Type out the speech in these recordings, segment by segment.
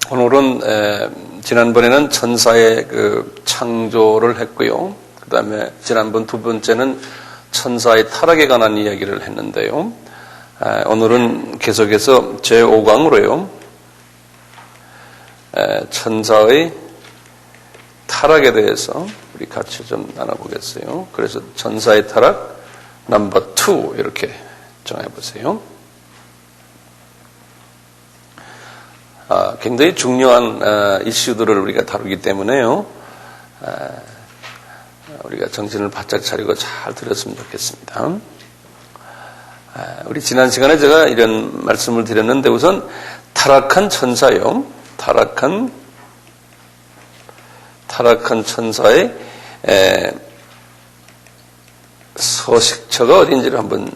오늘은 지난번에는 천사의 그 창조를 했고요. 그 다음에 지난번 두 번째는 천사의 타락에 관한 이야기를 했는데요. 오늘은 계속해서 제5강으로요. 천사의 타락에 대해서 우리 같이 좀 나눠보겠어요. 그래서 천사의 타락 넘버 2 이렇게 정해보세요. 굉장히 중요한 이슈들을 우리가 다루기 때문에요. 우리가 정신을 바짝 차리고 잘 들었으면 좋겠습니다. 우리 지난 시간에 제가 이런 말씀을 드렸는데 우선 타락한 천사요. 타락한 천사의 서식처가 어딘지를 한번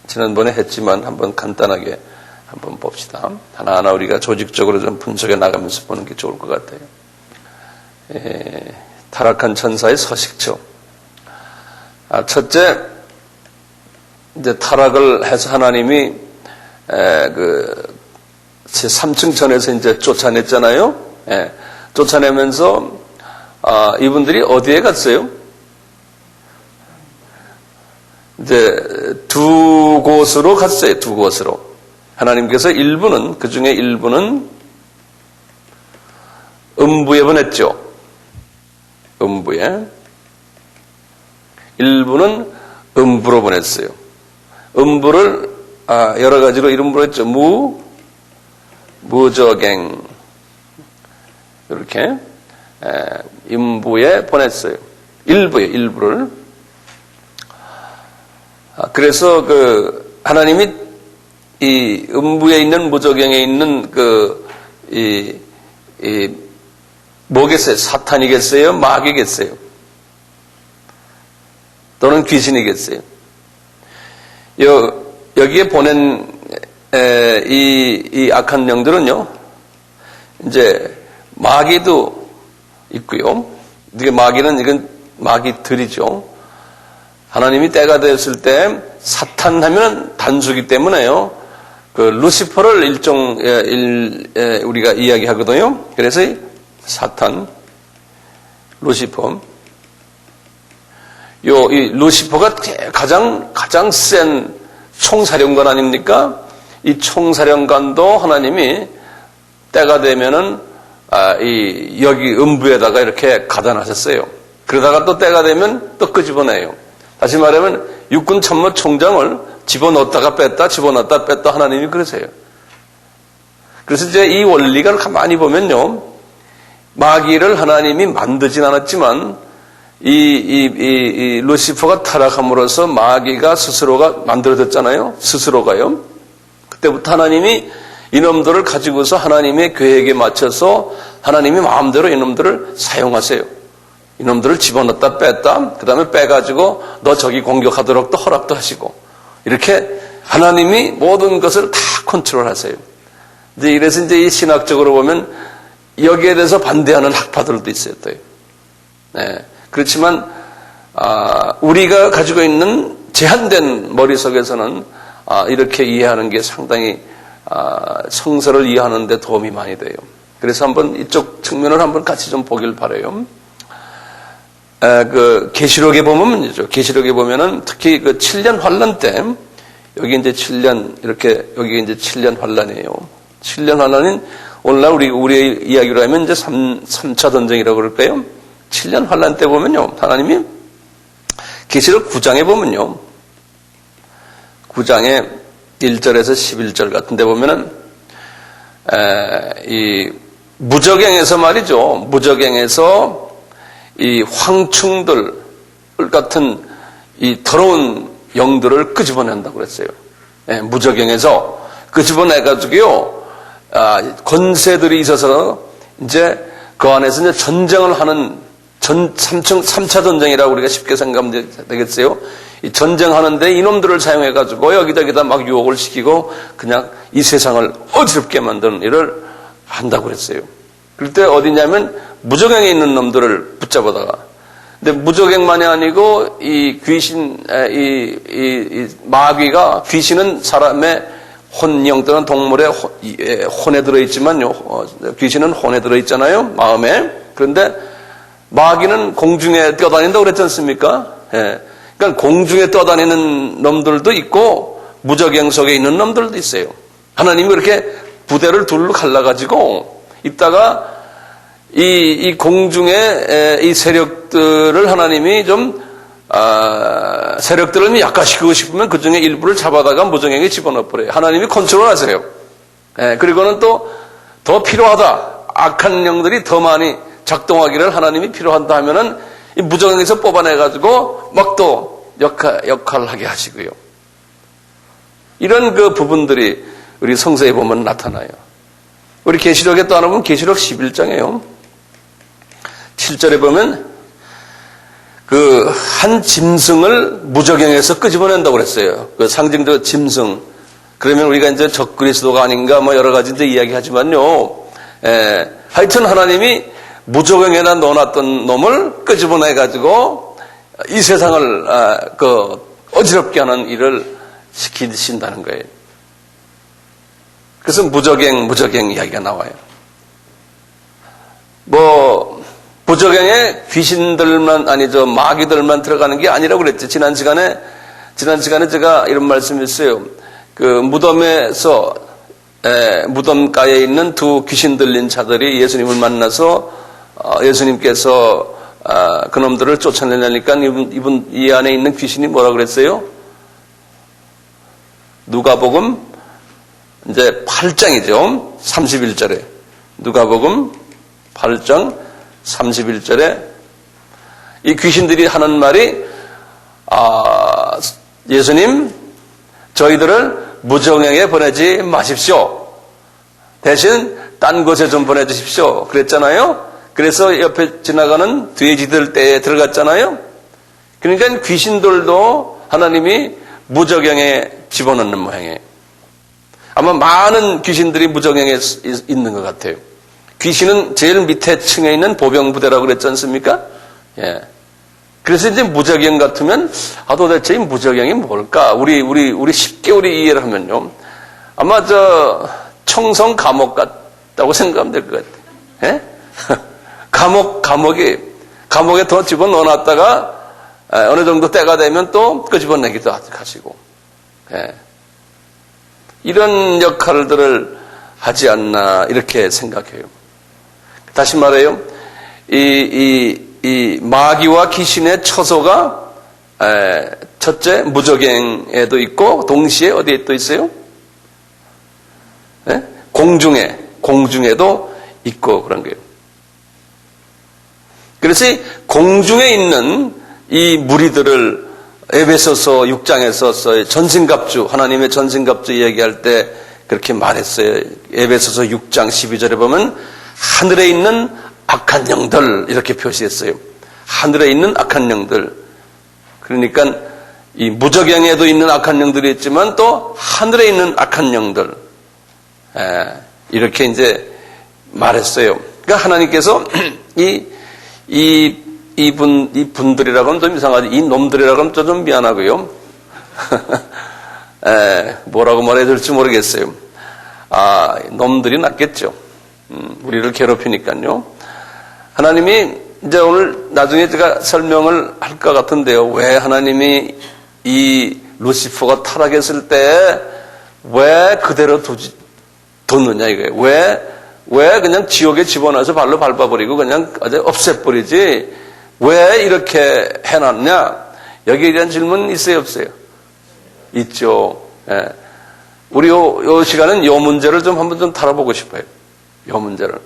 지난번에 했지만 한번 간단하게 한번 봅시다. 하나하나 우리가 조직적으로 좀 분석해 나가면서 보는 게 좋을 것 같아요. 타락한 천사의 서식처. 첫째, 이제 타락을 해서 하나님이 제 3층 전에서 이제 쫓아냈잖아요. 쫓아내면서 이분들이 어디에 갔어요? 이제 두 곳으로 갔어요. 두 곳으로. 하나님께서 그 중에 일부는 음부에 보냈죠. 음부에. 일부는 음부로 보냈어요. 음부를 여러 가지로 이름 부르었죠. 무저갱 이렇게 음부에 보냈어요. 일부를. 그래서 하나님이 이 음부에 있는 무저갱에 있는 뭐겠어요? 사탄이겠어요? 마귀겠어요? 또는 귀신이겠어요? 여기에 보낸 이 악한 영들은요, 이제 마귀도 있고요. 이게 이건 마귀들이죠. 하나님이 때가 되었을 때 사탄 하면 단수기 때문에요. 루시퍼를 우리가 이야기하거든요. 그래서 사탄, 루시퍼. 이 루시퍼가 가장 센 총사령관 아닙니까? 이 총사령관도 하나님이 때가 되면은 여기 음부에다가 이렇게 가둬놨었어요. 그러다가 또 때가 되면 또 끄집어내요. 다시 말하면 육군 참모 총장을 집어넣었다가 뺐다, 집어넣었다 뺐다 하나님이 그러세요. 그래서 이제 이 원리가 가만히 보면요, 마귀를 하나님이 만들진 않았지만 이 루시퍼가 타락함으로써 마귀가 스스로가 만들어졌잖아요. 스스로가요. 그때부터 하나님이 이놈들을 가지고서 하나님의 계획에 맞춰서 하나님이 마음대로 이놈들을 사용하세요. 이놈들을 집어넣었다 뺐다, 그 다음에 빼가지고 너 저기 공격하도록 또 허락도 하시고, 이렇게 하나님이 모든 것을 다 컨트롤하세요. 이래서 이제 이 신학적으로 보면 여기에 대해서 반대하는 학파들도 있어요. 또요. 네. 그렇지만 우리가 가지고 있는 제한된 머릿속에서는 이렇게 이해하는 게 상당히 성서를 이해하는 데 도움이 많이 돼요. 그래서 한번 이쪽 측면을 한번 같이 좀 보길 바라요. 계시록에 보면이죠. 계시록에 보면은 특히 7년 환란 때, 여기 이제 7년, 여기 이제 7년 환란이에요. 7년 환란은 오늘날 우리의 이야기로 하면 이제 3차 전쟁이라고 그럴까요? 7년 환란 때 보면요, 하나님이 계시록 9장에 보면요, 9장에 1절에서 11절 같은 데 보면은, 이 무저갱에서 말이죠. 무저갱에서 이 황충들 같은 이 더러운 영들을 끄집어낸다고 그랬어요. 무저갱에서 끄집어내가지고요, 권세들이 있어서 이제 그 안에서 이제 전쟁을 하는 3차 전쟁이라고 우리가 쉽게 생각하면 되겠어요. 이 전쟁하는데 이놈들을 사용해가지고 여기저기다 막 유혹을 시키고 그냥 이 세상을 어지럽게 만드는 일을 한다고 그랬어요. 그럴 때 어디냐면 무저갱에 있는 놈들을 붙잡아다가. 근데 무저갱만이 아니고 이 귀신, 이 마귀가, 귀신은 사람의 혼령 또는 동물의 혼에 들어있지만요, 귀신은 혼에 들어있잖아요, 마음에. 그런데 마귀는 공중에 뛰어다닌다고 그랬지 않습니까? 예. 그러니까 공중에 떠다니는 놈들도 있고 무저갱 속에 있는 놈들도 있어요. 하나님이 그렇게 부대를 둘로 갈라가지고 있다가 이 공중의 이 세력들을 하나님이 좀 세력들을 약화시키고 싶으면 그 중에 일부를 잡아다가 무저갱에 집어넣어버려요. 하나님이 컨트롤하세요. 예, 그리고는 또 더 필요하다. 악한 영들이 더 많이 작동하기를 하나님이 필요한다 하면은 이 무저갱에서 뽑아내가지고 막 또 역할을 하게 하시고요. 이런 그 부분들이 우리 성서에 보면 나타나요. 우리 계시록에 또 하나 보면 계시록 11장이에요. 7절에 보면 그 한 짐승을 무저갱에서 끄집어낸다고 그랬어요. 그 상징적 짐승. 그러면 우리가 이제 적그리스도가 아닌가 뭐 여러 가지 이제 이야기하지만요. 하여튼 하나님이 무저갱에나 넣어놨던 놈을 끄집어내가지고 이 세상을 어지럽게 하는 일을 시키신다는 거예요. 그래서 무저갱 이야기가 나와요. 무저갱에 귀신들만 아니죠, 마귀들만 들어가는 게 아니라고 그랬죠. 지난 시간에 제가 이런 말씀했어요. 그 무덤에서 무덤가에 있는 두 귀신 들린 자들이 예수님을 만나서 예수님께서 그놈들을 쫓아내려니까 이 안에 있는 귀신이 뭐라 그랬어요? 누가복음 이제 8장이죠. 31절에 누가복음 8장 31절에 이 귀신들이 하는 말이 예수님 저희들을 무저갱에 보내지 마십시오. 대신 딴 곳에 좀 보내주십시오. 그랬잖아요. 그래서 옆에 지나가는 돼지들 떼에 들어갔잖아요. 그러니까 귀신들도 하나님이 무저갱에 집어넣는 모양이에요. 아마 많은 귀신들이 무저갱에 있는 것 같아요. 귀신은 제일 밑에 층에 있는 보병부대라고 그랬지 않습니까? 예. 그래서 이제 무저갱 같으면 도대체 이 무저갱이 뭘까? 우리 쉽게 우리 이해를 하면요. 아마 청성 감옥 같다고 생각하면 될 것 같아요. 예? 감옥에 더 집어넣어놨다가 어느 정도 때가 되면 또 끄집어내기도 하시고. 예. 이런 역할들을 하지 않나 이렇게 생각해요. 다시 말해요. 이 마귀와 귀신의 처소가 첫째 무저갱에도 있고 동시에 어디에 또 있어요? 예? 공중에도 있고 그런 거예요. 그래서 공중에 있는 이 무리들을 에베소서 6장에서 전신갑주, 하나님의 전신갑주 얘기할 때 그렇게 말했어요. 에베소서 6장 12절에 보면 하늘에 있는 악한 영들 이렇게 표시했어요. 하늘에 있는 악한 영들. 그러니까 이 무저갱에도 있는 악한 영들이 있지만 또 하늘에 있는 악한 영들. 이렇게 이제 말했어요. 그러니까 하나님께서 이 분들이라고 하면 좀 이상하지. 이 놈들이라고 하면 좀 미안하고요. 뭐라고 말해야 될지 모르겠어요. 놈들이 낫겠죠. 우리를 괴롭히니까요. 하나님이 이제 오늘 나중에 제가 설명을 할 것 같은데요. 왜 하나님이 이 루시퍼가 타락했을 때 왜 그대로 뒀느냐 이거예요. 왜 그냥 지옥에 집어넣어서 발로 밟아버리고 그냥 없애버리지 왜 이렇게 해놨냐? 여기에 대한 질문 있어요 없어요? 있죠. 예. 우리 요 시간은 요 문제를 좀 한번 좀 다뤄보고 싶어요. 요 문제를.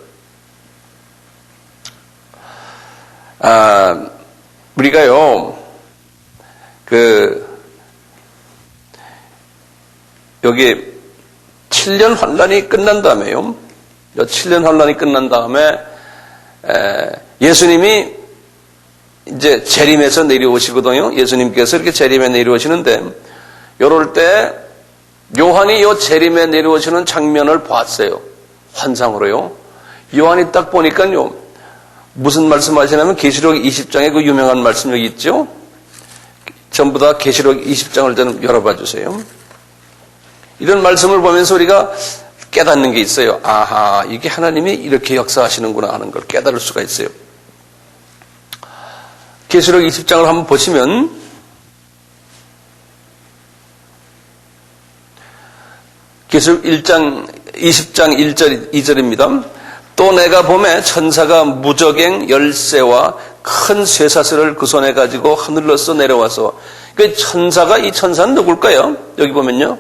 우리가요, 여기 7년 환란이 끝난 다음에요. 요 7년 환란이 끝난 다음에, 예수님이 이제 재림에서 내려오시거든요. 예수님께서 이렇게 재림에 내려오시는데, 요럴 때, 요한이 요 재림에 내려오시는 장면을 봤어요. 환상으로요. 요한이 딱 보니까요, 무슨 말씀 하시냐면 계시록 20장에 그 유명한 말씀 여기 있죠? 전부 다 계시록 20장을 좀 열어봐 주세요. 이런 말씀을 보면서 우리가 깨닫는 게 있어요. 아하, 이게 하나님이 이렇게 역사하시는구나 하는 걸 깨달을 수가 있어요. 계시록 20장을 한번 보시면 계시록 20장 1절 2절입니다. 또 내가 보매 천사가 무저갱 열쇠와 큰 쇠사슬을 그 손에 가지고 하늘로서 내려와서, 그 천사가, 이 천사는 누굴까요? 여기 보면요,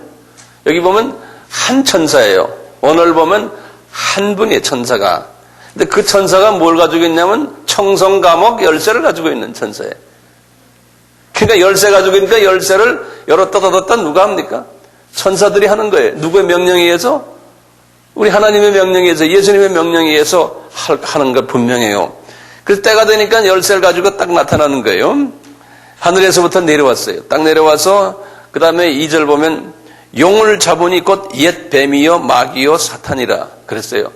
여기 보면 한 천사예요. 오늘 보면 한 분의 천사가. 근데 그 천사가 뭘 가지고 있냐면 청성 감옥 열쇠를 가지고 있는 천사예요. 그러니까 열쇠 가지고 있는데 열쇠를 열었다 닫았다 누가 합니까? 천사들이 하는 거예요. 누구의 명령에 의해서? 우리 하나님의 명령에 의해서, 예수님의 명령에 의해서 하는 것 분명해요. 그래서 때가 되니까 열쇠를 가지고 딱 나타나는 거예요. 하늘에서부터 내려왔어요. 딱 내려와서 그 다음에 2절 보면 용을 잡으니 곧 옛 뱀이요 마귀요 사탄이라 그랬어요.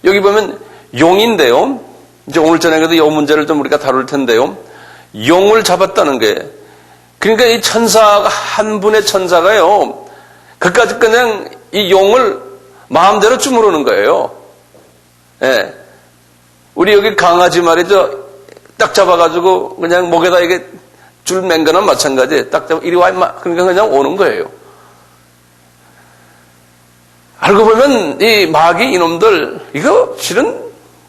여기 보면 용인데요. 이제 오늘 저녁에도 이 문제를 좀 우리가 다룰 텐데요. 용을 잡았다는 거예요. 그러니까 이 천사가, 한 분의 천사가요, 그까지 그냥 이 용을 마음대로 주무르는 거예요. 예. 우리 여기 강아지 말이죠. 딱 잡아가지고 그냥 목에다 이게 줄 맨 거나 마찬가지. 딱 잡아, 이리 와, 임마. 그러니까 그냥 오는 거예요. 알고 보면 이 마귀 이놈들, 이거 실은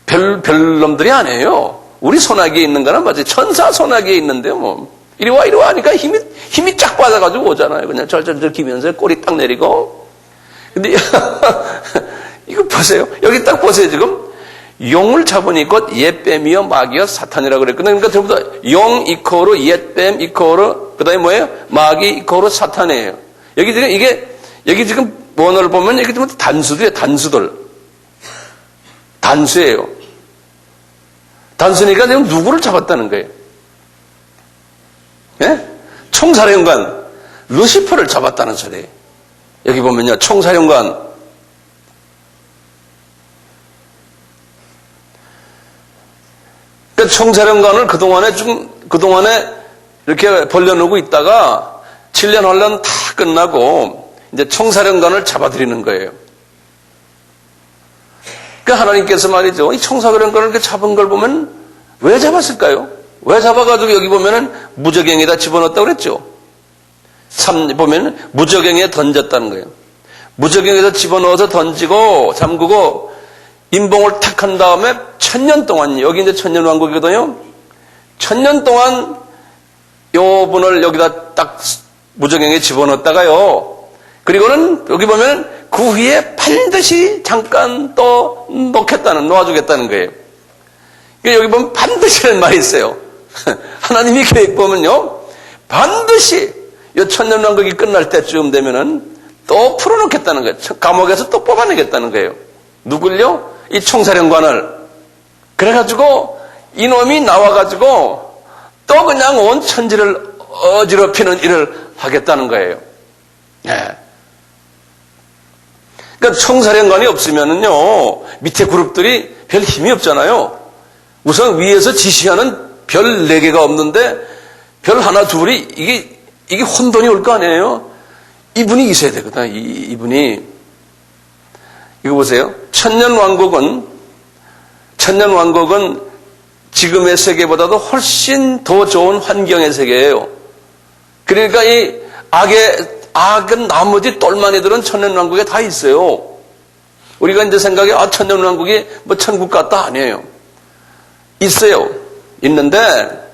별 놈들이 아니에요. 우리 손아귀에 있는 거나 맞아요. 천사 손아귀에 있는데요, 뭐. 이리 와, 이리 와 하니까 힘이 쫙 빠져가지고 오잖아요. 그냥 절절절 기면서 꼬리 딱 내리고. 근데, 이거 보세요. 여기 딱 보세요, 지금. 용을 잡으니 곧 옛뱀이요, 마귀요, 사탄이라고 그랬거든요. 그러니까 전부 다 용 이코로 옛뱀 이코로, 그 다음에 뭐예요? 마귀 이코로 사탄이에요. 여기 지금 여기 지금 원어를 보면 여기 지금 단수들이에요, 단수들. 단수예요. 단수니까 지금 누구를 잡았다는 거예요? 예? 총사령관, 루시퍼를 잡았다는 소리예요. 여기 보면요, 총사령관. 그러니까 총사령관을 그동안에 이렇게 벌려놓고 있다가 7년 환란 다 끝나고 이제 총사령관을 잡아들이는 거예요. 그러니까 하나님께서 말이죠, 이 총사령관을 이렇게 잡은 걸 보면 왜 잡았을까요? 왜 잡아가지고 여기 보면은 무저갱에다 집어넣었다고 그랬죠? 3 보면은 무저갱에 던졌다는 거예요. 무저갱에다 집어넣어서 던지고 잠그고 임봉을 탁 한 다음에 1000년 동안, 여기 이제 천년왕국이거든요. 1000년 동안 요 분을 여기다 딱 무저갱에 집어넣었다가요. 그리고는 여기 보면 그 후에 반드시 잠깐 또 놓아주겠다는 거예요. 여기 보면 반드시라는 말이 있어요. 하나님이 계획 보면요, 반드시 이 천년왕국이 끝날 때쯤 되면은 또 풀어놓겠다는 거예요. 감옥에서 또 뽑아내겠다는 거예요. 누굴요? 이 총사령관을. 그래가지고 이놈이 나와가지고 또 그냥 온 천지를 어지럽히는 일을 하겠다는 거예요. 네. 그러니까 총사령관이 없으면은요, 밑에 그룹들이 별 힘이 없잖아요. 우선 위에서 지시하는 별 4개가 없는데 별 하나 둘이 이게 혼돈이 올 거 아니에요? 이분이 있어야 되거든. 이분이. 이거 보세요. 천년왕국은 지금의 세계보다도 훨씬 더 좋은 환경의 세계예요. 그러니까 이 악은 나머지 똘마니들은 천년왕국에 다 있어요. 우리가 이제 생각해, 천년왕국이 뭐 천국 같다 아니에요. 있어요. 있는데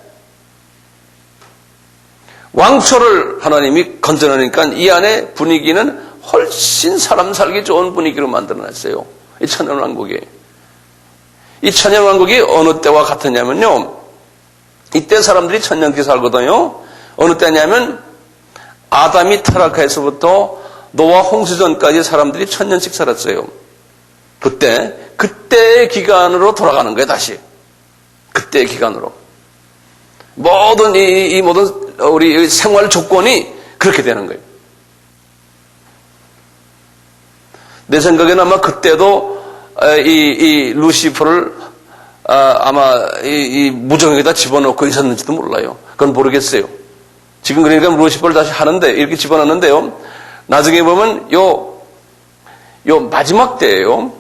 왕초를 하나님이 건져내니까 이 안에 분위기는 훨씬 사람 살기 좋은 분위기로 만들어냈어요. 이 천년왕국이. 이 천년왕국이 어느 때와 같았냐면요, 이때 사람들이 천년기 살거든요. 어느 때냐면 아담이 타락해서부터 노아 홍수전까지 사람들이 1000년씩 살았어요. 그때의 기간으로 돌아가는 거예요, 다시. 그때의 기간으로. 모든 모든 우리 생활 조건이 그렇게 되는 거예요. 내 생각에는 아마 그때도 이 루시퍼를 아마 이 무정에다 집어넣고 있었는지도 몰라요. 그건 모르겠어요. 지금 그러니까 루시퍼를 다시 하는데, 이렇게 집어넣는데요, 나중에 보면 요 마지막 때예요.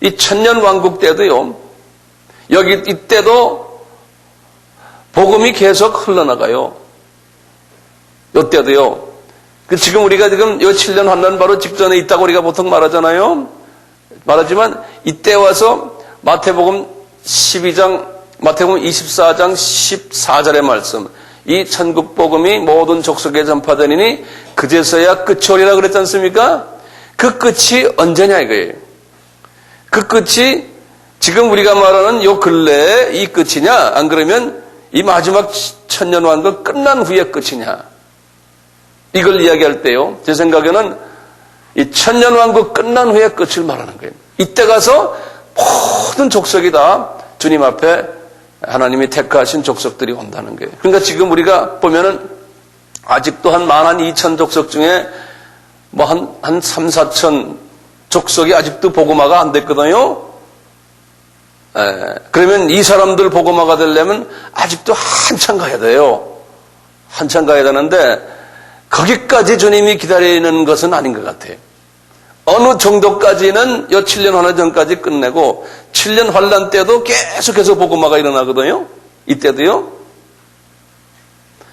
이 천년왕국 때도요. 여기 이때도 복음이 계속 흘러나가요. 이때도요. 지금 우리가 지금 요 7년 환난 바로 직전에 있다고 우리가 보통 말하잖아요. 말하지만 이때 와서 마태복음 12장, 마태복음 24장 14절의 말씀. 이 천국 복음이 모든 족속에 전파되니니 그제서야 끝이 오리라 그랬지 않습니까? 그 끝이 언제냐 이거예요. 그 끝이 지금 우리가 말하는 요 근래에 이 끝이냐, 안 그러면 이 마지막 천년왕국 끝난 후의 끝이냐. 이걸 이야기할 때요. 제 생각에는 이 천년왕국 끝난 후의 끝을 말하는 거예요. 이때 가서 모든 족속이 다 주님 앞에 하나님이 택하신 족속들이 온다는 거예요. 그러니까 지금 우리가 보면은 아직도 한 12,000 족속 중에 뭐 한 3, 4천 족속이 아직도 복음화가 안 됐거든요. 그러면 이 사람들 복음화가 되려면 아직도 한참 가야 돼요. 한참 가야 되는데 거기까지 주님이 기다리는 것은 아닌 것 같아요. 어느 정도까지는 요 7년 환란 전까지 끝내고 7년 환란 때도 계속해서 복음화가 일어나거든요. 이때도요.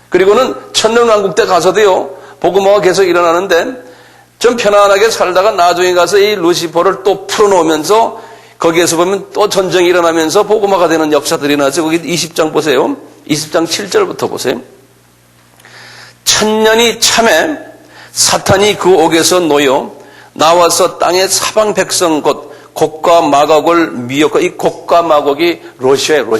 그리고는 천년왕국 때 가서도요. 복음화가 계속 일어나는데 좀 편안하게 살다가 나중에 가서 이 루시퍼를 또 풀어놓으면서 거기에서 보면 또 전쟁이 일어나면서 복음화가 되는 역사들이 나서 거기 20장 보세요. 20장 7절부터 보세요. 천년이 참에 사탄이 그 옥에서 놓여 나와서 땅의 사방 백성 곧 곡과 마곡을 미혹하고, 이 곡과 마곡이 러시아예요.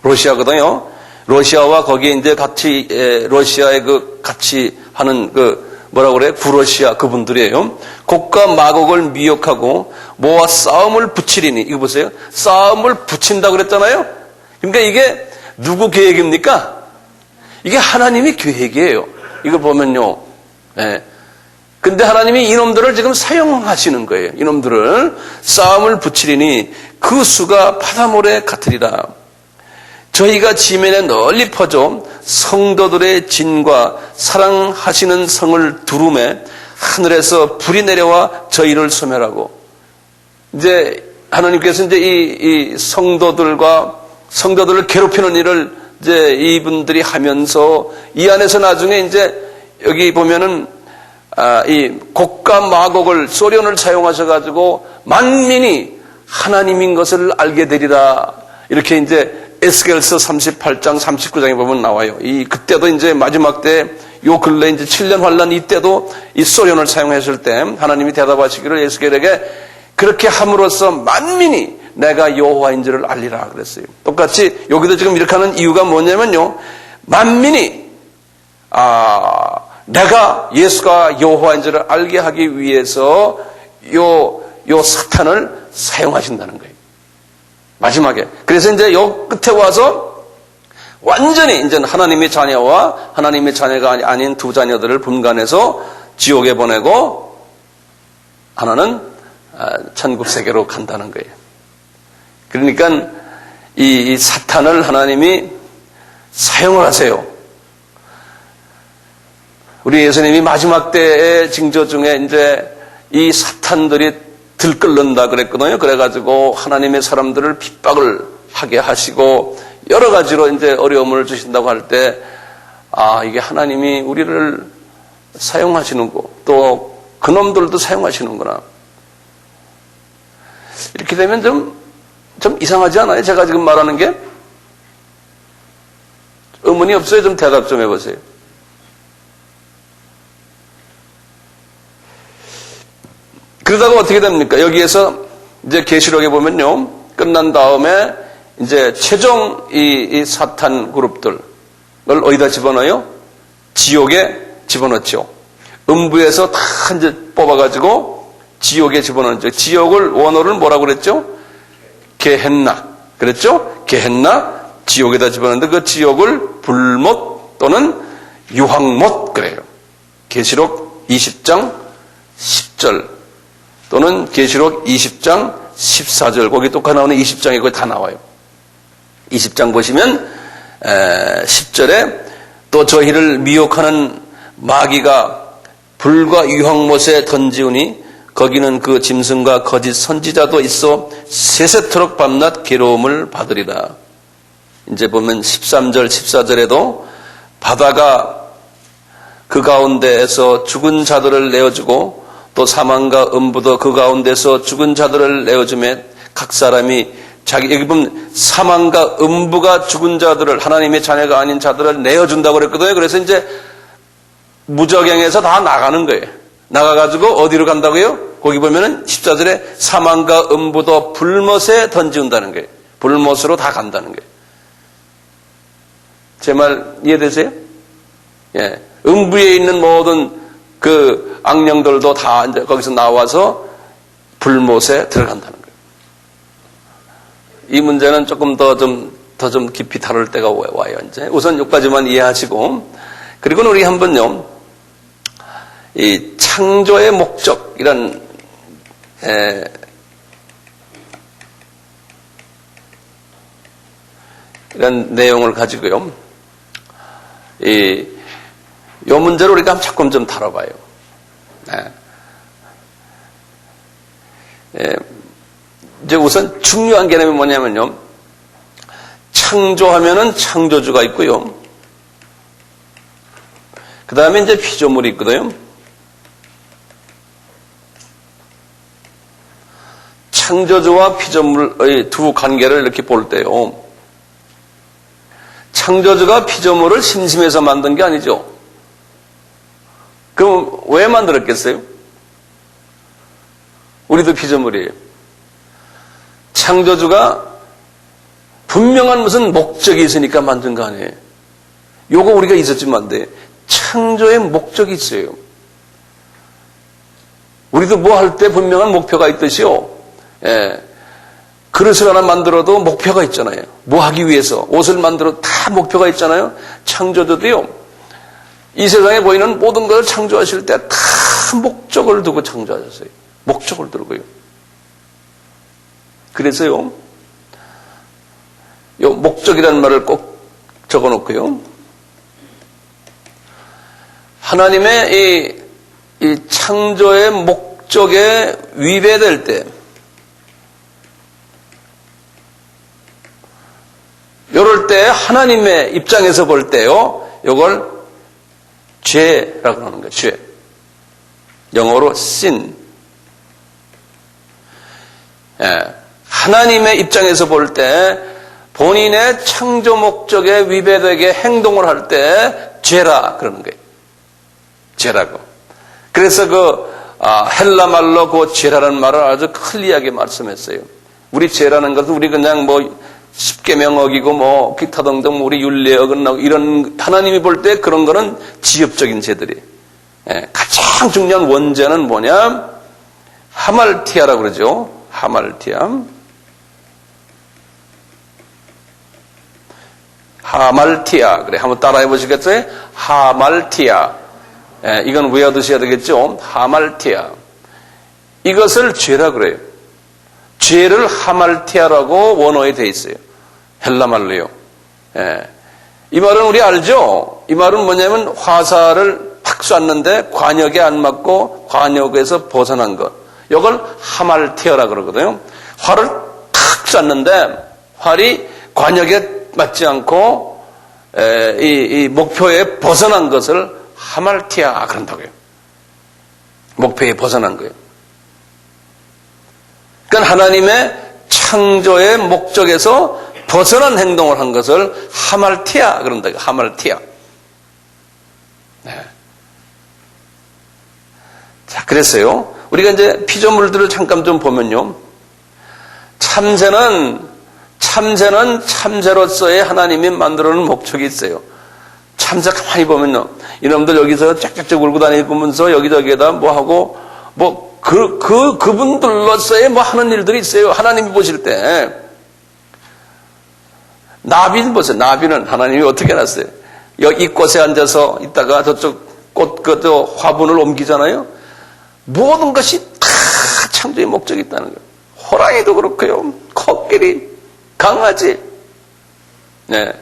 러시아거든요. 러시아와 거기에 이제 같이 러시아에 그 같이 하는 그 뭐라고 그래요? 구러시아 그분들이에요. 곡과 마곡을 미혹하고 모아 싸움을 붙이리니, 이거 보세요. 싸움을 붙인다 그랬잖아요. 그러니까 이게 누구 계획입니까? 이게 하나님의 계획이에요. 이걸 보면요. 예. 근데 하나님이 이놈들을 지금 사용하시는 거예요. 이놈들을 싸움을 붙이리니 그 수가 바다모래 같으리라. 저희가 지면에 널리 퍼져 성도들의 진과 사랑하시는 성을 두루매 하늘에서 불이 내려와 저희를 소멸하고, 이제 하나님께서 이제 이 성도들을 괴롭히는 일을 이제 이분들이 하면서 이 안에서 나중에 이제 여기 보면은 이 곡과 마곡을 소련을 사용하셔가지고 만민이 하나님인 것을 알게 되리라. 이렇게 이제 에스겔서 38장 39장에 보면 나와요. 그때도 이제 마지막 때 요 근래 이제 7년 환란 이때도 이 소련을 사용했을 때 하나님이 대답하시기를 에스겔에게 그렇게 함으로써 만민이 내가 여호와인 줄을 알리라 그랬어요. 똑같이 여기도 지금 이렇게 하는 이유가 뭐냐면요. 만민이 내가 예수가 여호와인 줄을 알게 하기 위해서 요 사탄을 사용하신다는 거예요. 마지막에. 그래서 이제 요 끝에 와서 완전히 이제 하나님의 자녀와 하나님의 자녀가 아닌 두 자녀들을 분간해서 지옥에 보내고 하나는 천국 세계로 간다는 거예요. 그러니까 이 사탄을 하나님이 사용을 하세요. 우리 예수님이 마지막 때의 징조 중에 이제 이 사탄들이 들끓는다 그랬거든요. 그래가지고 하나님의 사람들을 핍박을 하게 하시고 여러 가지로 이제 어려움을 주신다고 할 때, 이게 하나님이 우리를 사용하시는고 또 그놈들도 사용하시는구나. 이렇게 되면 좀 이상하지 않아요? 제가 지금 말하는 게? 의문이 없어요? 좀 대답 좀 해보세요. 그러다가 어떻게 됩니까? 여기에서 이제 계시록에 보면요. 끝난 다음에 이제 최종 이 사탄 그룹들을 어디다 집어넣어요? 지옥에 집어넣죠. 음부에서 다 이제 뽑아가지고 지옥에 집어넣죠. 지옥을 원어를 뭐라고 그랬죠? 게헨나. 그랬죠? 게헨나. 지옥에다 집어넣는데 그 지옥을 불못 또는 유황못 그래요. 계시록 20장 10절. 또는 계시록 20장 14절 거기 똑같이 나오는 20장에 거기 다 나와요. 20장 보시면 10절에 또 저희를 미혹하는 마귀가 불과 유황못에 던지우니 거기는 그 짐승과 거짓 선지자도 있어 세세토록 밤낮 괴로움을 받으리라. 이제 보면 13절 14절에도 바다가 그 가운데에서 죽은 자들을 내어주고 또 사망과 음부도 그 가운데서 죽은 자들을 내어주매 각 사람이 자기, 여기 보면 사망과 음부가 죽은 자들을, 하나님의 자녀가 아닌 자들을 내어준다고 그랬거든요. 그래서 이제 무저갱에서 다 나가는 거예요. 나가가지고 어디로 간다고요? 거기 보면은 14절에 사망과 음부도 불못에 던지운다는 거예요. 불못으로 다 간다는 거예요. 제 말 이해되세요? 예. 음부에 있는 모든 그 악령들도 다 이제 거기서 나와서 불못에 들어간다는 거예요. 이 문제는 조금 더 좀 깊이 다룰 때가 와요, 이제. 우선 여기까지만 이해하시고. 그리고는 우리 한번요, 이 창조의 목적, 이런 내용을 가지고요. 이 문제를 우리가 조금 좀 다뤄봐요. 이제 우선 중요한 개념이 뭐냐면요. 창조하면은 창조주가 있고요. 그 다음에 이제 피조물이 있거든요. 창조주와 피조물의 두 관계를 이렇게 볼 때요. 창조주가 피조물을 심심해서 만든 게 아니죠. 그럼 왜 만들었겠어요? 우리도 피조물이에요. 창조주가 분명한 무슨 목적이 있으니까 만든 거 아니에요. 요거 우리가 있었지만 돼. 창조의 목적이 있어요. 우리도 뭐 할 때 분명한 목표가 있듯이요. 예. 그릇을 하나 만들어도 목표가 있잖아요. 뭐 하기 위해서. 옷을 만들어도 다 목표가 있잖아요. 창조주도요. 이 세상에 보이는 모든 것을 창조하실 때 다 목적을 두고 창조하셨어요. 목적을 두고요. 그래서요. 요 목적이라는 말을 꼭 적어놓고요. 하나님의 이 창조의 목적에 위배될 때, 이럴 때 하나님의 입장에서 볼 때요, 이걸 죄라고 하는 거예요. 죄. 영어로 sin. 예. 하나님의 입장에서 볼 때 본인의 창조 목적에 위배되게 행동을 할 때 죄라 그러는 거예요. 죄라고. 그래서 헬라 말로 그 죄라는 말을 아주 클리어하게 말씀했어요. 우리 죄라는 것은 우리 그냥 뭐 십계명 어기고 뭐 기타 등등 우리 윤례 어긋나고 이런 하나님이 볼 때 그런 거는 지엽적인 죄들이에요. 예, 가장 중요한 원죄는 뭐냐? 하말티아라고 그러죠. 하말티아. 하말티아. 그래, 한번 따라해 보시겠어요? 하말티아. 예, 이건 외워두셔야 되겠죠? 하말티아. 이것을 죄라 그래요. 죄를 하말티아라고 원어에 돼 있어요. 헬라 말로요. 예. 이 말은 우리 알죠? 이 말은 뭐냐면 화살을 팍 쐈는데 관역에 안 맞고 관역에서 벗어난 것. 이걸 하말티아라 그러거든요. 활을 탁 쐈는데 활이 관역에 맞지 않고 이 목표에 벗어난 것을 하말티아 그런다고요. 목표에 벗어난 거예요. 그러니까 하나님의 창조의 목적에서 벗어난 행동을 한 것을 하말티아 그런다. 하말티아. 네. 자, 그랬어요. 우리가 이제 피조물들을 잠깐 좀 보면요. 참새는 참새로서의 하나님이 만들어 놓은 목적이 있어요. 참새 가만히 보면요. 이놈들 여기서 쫙쫙쫙 울고 다니면서 여기저기에다 뭐 하고 그분들로서의 뭐 하는 일들이 있어요. 하나님이 보실 때. 나비는 보세요. 나비는 하나님이 어떻게 해놨어요? 이 꽃에 앉아서 있다가 저쪽 꽃, 화분을 옮기잖아요. 모든 것이 다 창조의 목적이 있다는 거예요. 호랑이도 그렇고요. 코끼리, 강아지. 네.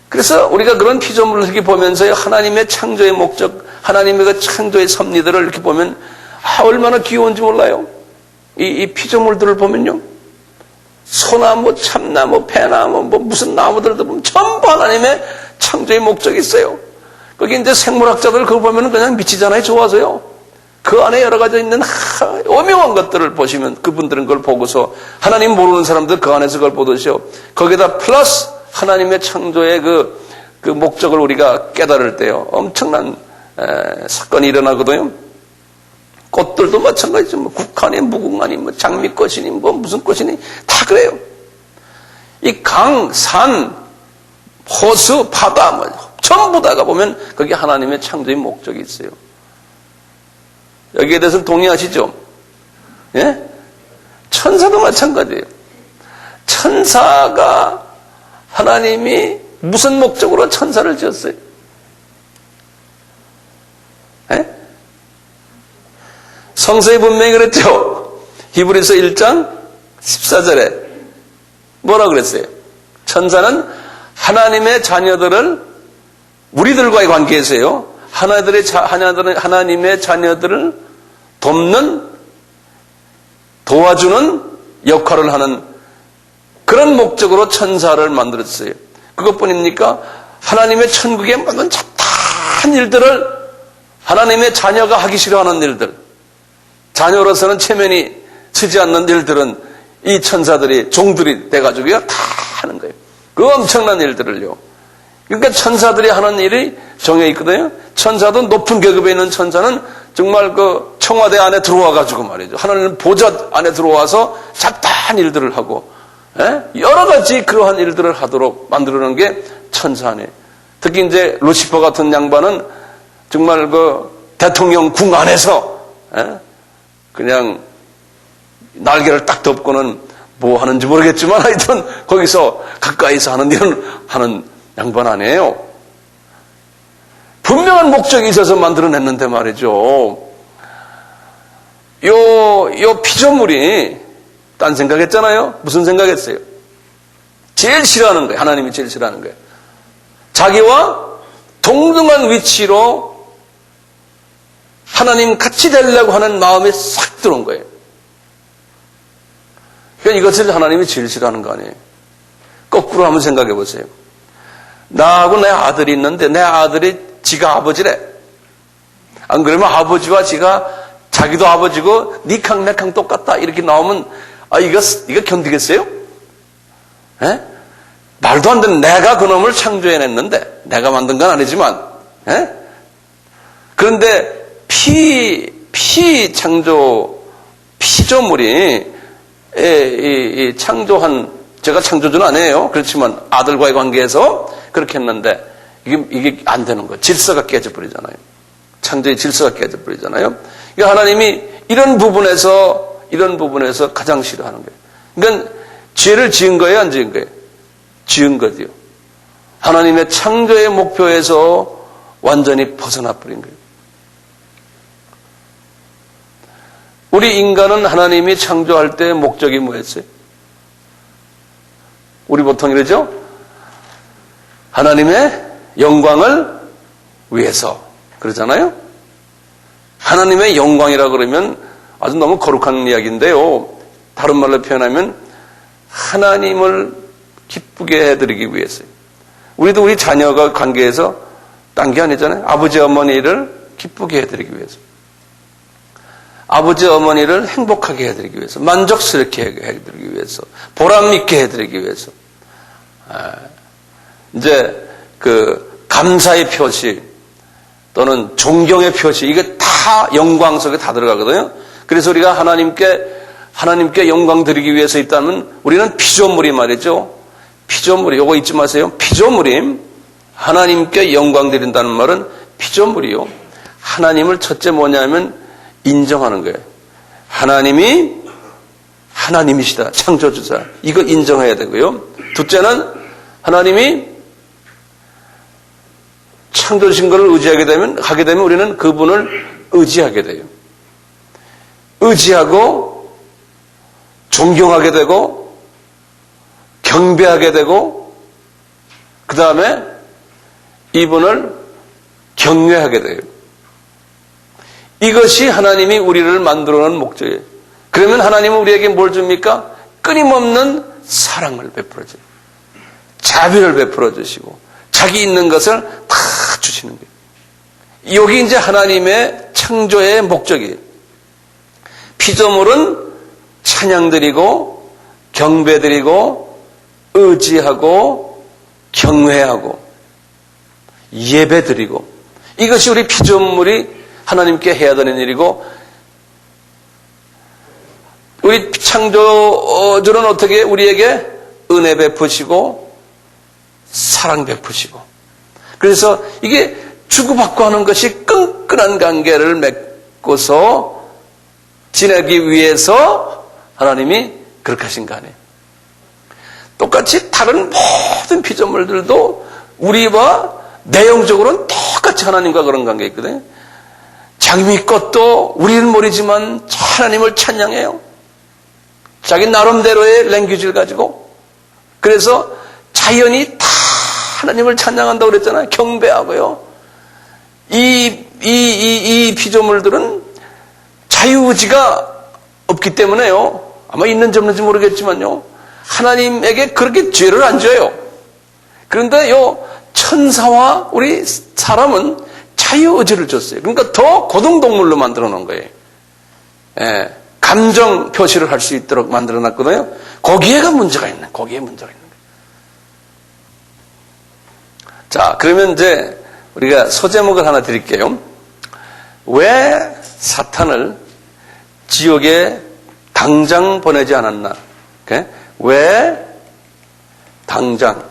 그래서 우리가 그런 피조물을 이렇게 보면서 하나님의 창조의 목적, 하나님의 그 창조의 섭리들을 이렇게 보면 얼마나 귀여운지 몰라요. 이 피조물들을 보면요. 소나무, 참나무, 배나무, 무슨 나무들도 보면 전부 하나님의 창조의 목적이 있어요. 거기 이제 생물학자들 그거 보면 그냥 미치잖아요. 좋아서요. 그 안에 여러 가지 있는 오묘한 것들을 보시면 그분들은 그걸 보고서 하나님 모르는 사람들 그 안에서 그걸 보듯이요. 거기다 플러스 하나님의 창조의 그 목적을 우리가 깨달을 때요. 엄청난 사건이 일어나거든요. 꽃들도 마찬가지죠. 국화니 무궁화니 장미꽃이니 무슨 꽃이니 다 그래요. 이 강, 산, 호수, 바다 전부 다가 보면 거기 하나님의 창조의 목적이 있어요. 여기에 대해서는 동의하시죠? 예? 천사도 마찬가지예요. 천사가 하나님이 무슨 목적으로 천사를 지었어요? 예? 성서에 분명히 그랬죠? 히브리서 1장 14절에 뭐라고 그랬어요? 천사는 하나님의 자녀들을 우리들과의 관계에서요. 하나님의 자녀들을 돕는 도와주는 역할을 하는 그런 목적으로 천사를 만들었어요. 그것뿐입니까? 하나님의 천국에 모든 잡다한 일들을 하나님의 자녀가 하기 싫어하는 일들, 자녀로서는 체면이 서지 않는 일들은 이 천사들이 종들이 돼가지고요 다 하는 거예요. 그 엄청난 일들을요. 그러니까 천사들이 하는 일이 정해 있거든요. 천사도 높은 계급에 있는 천사는 정말 그 청와대 안에 들어와가지고 말이죠. 하나님 보좌 안에 들어와서 잡다한 일들을 하고, 여러 가지 그러한 일들을 하도록 만들어놓은 게 천사 안에. 특히 이제 루시퍼 같은 양반은 정말 그 대통령 궁 안에서, 그냥 날개를 딱 덮고는 뭐 하는지 모르겠지만 하여튼 거기서 가까이서 하는 일은 하는 양반 아니에요. 분명한 목적이 있어서 만들어냈는데 말이죠. 요 피조물이 딴 생각했잖아요. 무슨 생각했어요? 제일 싫어하는 거예요. 하나님이 제일 싫어하는 거예요. 자기와 동등한 위치로 하나님 같이 되려고 하는 마음이 싹 들어온 거예요. 그러니까 이것을 하나님이 제일 싫어하는 거 아니에요. 거꾸로 한번 생각해 보세요. 나하고 내 아들이 있는데 내 아들이 지가 아버지래. 안 그러면 아버지와 지가 자기도 아버지고 니캉 내캉 똑같다 이렇게 나오면 이거 견디겠어요? 에? 말도 안 되는 내가 그놈을 창조해냈는데 내가 만든 건 아니지만 그런데 피조물이 창조한 제가 창조주는 아니에요. 그렇지만 아들과의 관계에서 그렇게 했는데 이게 안 되는 거예요. 질서가 깨져버리잖아요. 창조의 질서가 깨져버리잖아요. 그러니까 하나님이 이런 부분에서 가장 싫어하는 거예요. 그러니까 죄를 지은 거예요, 안 지은 거예요? 지은 거지요. 하나님의 창조의 목표에서 완전히 벗어나 버린 거예요. 우리 인간은 하나님이 창조할 때 목적이 뭐였어요? 우리 보통 이러죠? 하나님의 영광을 위해서 그러잖아요. 하나님의 영광이라 그러면 아주 너무 거룩한 이야기인데요. 다른 말로 표현하면 하나님을 기쁘게 해드리기 위해서요. 우리도 우리 자녀가 관계에서 딴 게 아니잖아요. 아버지 어머니를 기쁘게 해드리기 위해서, 아버지 어머니를 행복하게 해드리기 위해서, 만족스럽게 해드리기 위해서, 보람있게 해드리기 위해서. 이제 그 감사의 표시 또는 존경의 표시, 이게 다 영광 속에 다 들어가거든요. 그래서 우리가 하나님께 영광 드리기 위해서 있다면 우리는 피조물이 말이죠. 피조물이, 요거 잊지 마세요. 피조물이 하나님께 영광 드린다는 말은 피조물이요. 하나님을 첫째 뭐냐면 인정하는 거예요. 하나님이 하나님이시다. 창조주자. 이거 인정해야 되고요. 둘째는 하나님이 창조주신 것을 하게 되면 우리는 그분을 의지하게 돼요. 의지하고 존경하게 되고 경배하게 되고 그 다음에 이분을 경외하게 돼요. 이것이 하나님이 우리를 만들어 놓은 목적이에요. 그러면 하나님은 우리에게 뭘 줍니까? 끊임없는 사랑을 베풀어 줘요. 자비를 베풀어 주시고 자기 있는 것을 다 주시는 거예요. 여기 이제 하나님의 창조의 목적이에요. 피조물은 찬양드리고 경배드리고 의지하고 경외하고 예배드리고, 이것이 우리 피조물이 하나님께 해야 되는 일이고, 우리 창조주는 어떻게 우리에게 은혜 베푸시고 사랑 베푸시고, 그래서 이게 주고받고 하는 것이 끈끈한 관계를 맺고서 지내기 위해서 하나님이 그렇게 하신 거 아니에요. 똑같이 다른 모든 피조물들도 우리와 내용적으로는 똑같이 하나님과 그런 관계가 있거든요. 장미 꽃도 우리는 모르지만 하나님을 찬양해요. 자기 나름대로의 랭귀지를 가지고. 그래서 자연이 다 하나님을 찬양한다고 그랬잖아요. 경배하고요. 이 피조물들은 자유의지가 없기 때문에요. 아마 있는지 없는지 모르겠지만요. 하나님에게 그렇게 죄를 안 져요. 그런데 천사와 우리 사람은 자유의지를 줬어요. 그러니까 더 고등동물로 만들어 놓은 거예요. 예, 감정 표시를 할 수 있도록 만들어 놨거든요. 거기에 문제가 있는 거예요. 자, 그러면 이제 우리가 소제목을 하나 드릴게요. 왜 사탄을 지옥에 당장 보내지 않았나? 오케이? 왜 당장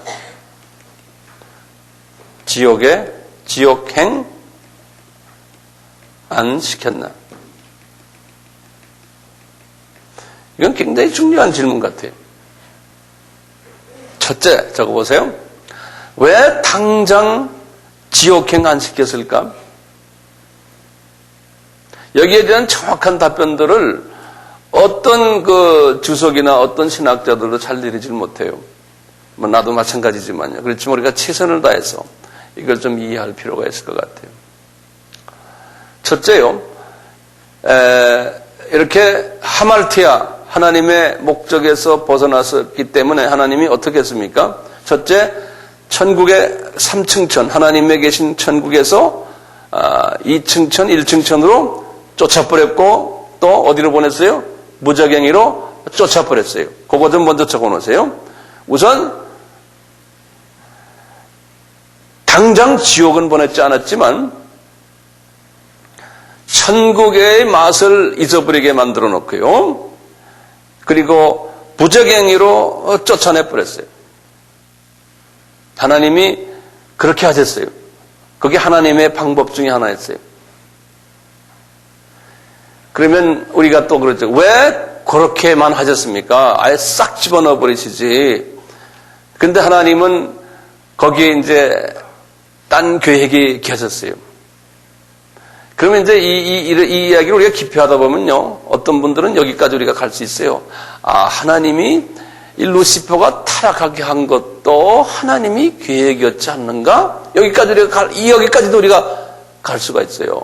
지옥행 안 시켰나? 이건 굉장히 중요한 질문 같아요. 첫째, 적어보세요. 왜 당장 지옥행 안 시켰을까? 여기에 대한 정확한 답변들을 어떤 그 주석이나 어떤 신학자들도 잘 내리질 못해요. 뭐 나도 마찬가지지만요. 그렇지만 우리가 최선을 다해서 이걸 좀 이해할 필요가 있을 것 같아요. 첫째요, 이렇게 하말티아, 하나님의 목적에서 벗어났었기 때문에 하나님이 어떻게 했습니까? 첫째, 천국의 3층천, 하나님의 계신 천국에서 2층천, 1층천으로 쫓아버렸고, 또 어디로 보냈어요? 무저갱이로 쫓아버렸어요. 그거 좀 먼저 적어놓으세요. 우선 당장 지옥은 보냈지 않았지만 천국의 맛을 잊어버리게 만들어 놓고요. 그리고 무저갱이로 쫓아내버렸어요. 하나님이 그렇게 하셨어요. 그게 하나님의 방법 중에 하나였어요. 그러면 우리가 또 그러죠. 왜 그렇게만 하셨습니까? 아예 싹 집어넣어 버리시지. 근데 하나님은 거기에 이제 딴 계획이 계셨어요. 그러면 이제 이 이야기를 우리가 깊이 하다 보면요. 어떤 분들은 여기까지 우리가 갈 수 있어요. 하나님이 이 루시퍼가 타락하게 한 것도 하나님이 계획이었지 않는가? 여기까지도 우리가 갈 수가 있어요.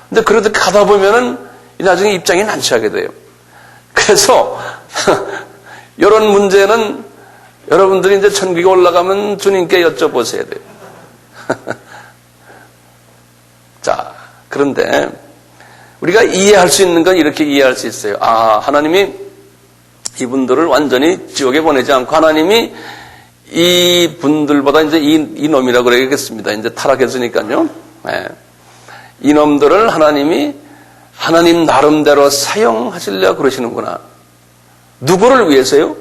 근데 그렇게 가다 보면은 나중에 입장이 난처하게 돼요. 그래서 이런 문제는 여러분들이 이제 천국에 올라가면 주님께 여쭤보셔야 돼요. 자, 그런데 우리가 이해할 수 있는 건 이렇게 이해할 수 있어요. 하나님이 이분들을 완전히 지옥에 보내지 않고 하나님이 이 분들보다 이제 이 놈이라고 그래야겠습니다. 이제 타락했으니까요. 네. 이놈들을 하나님이 하나님 나름대로 사용하시려고 그러시는구나. 누구를 위해서요?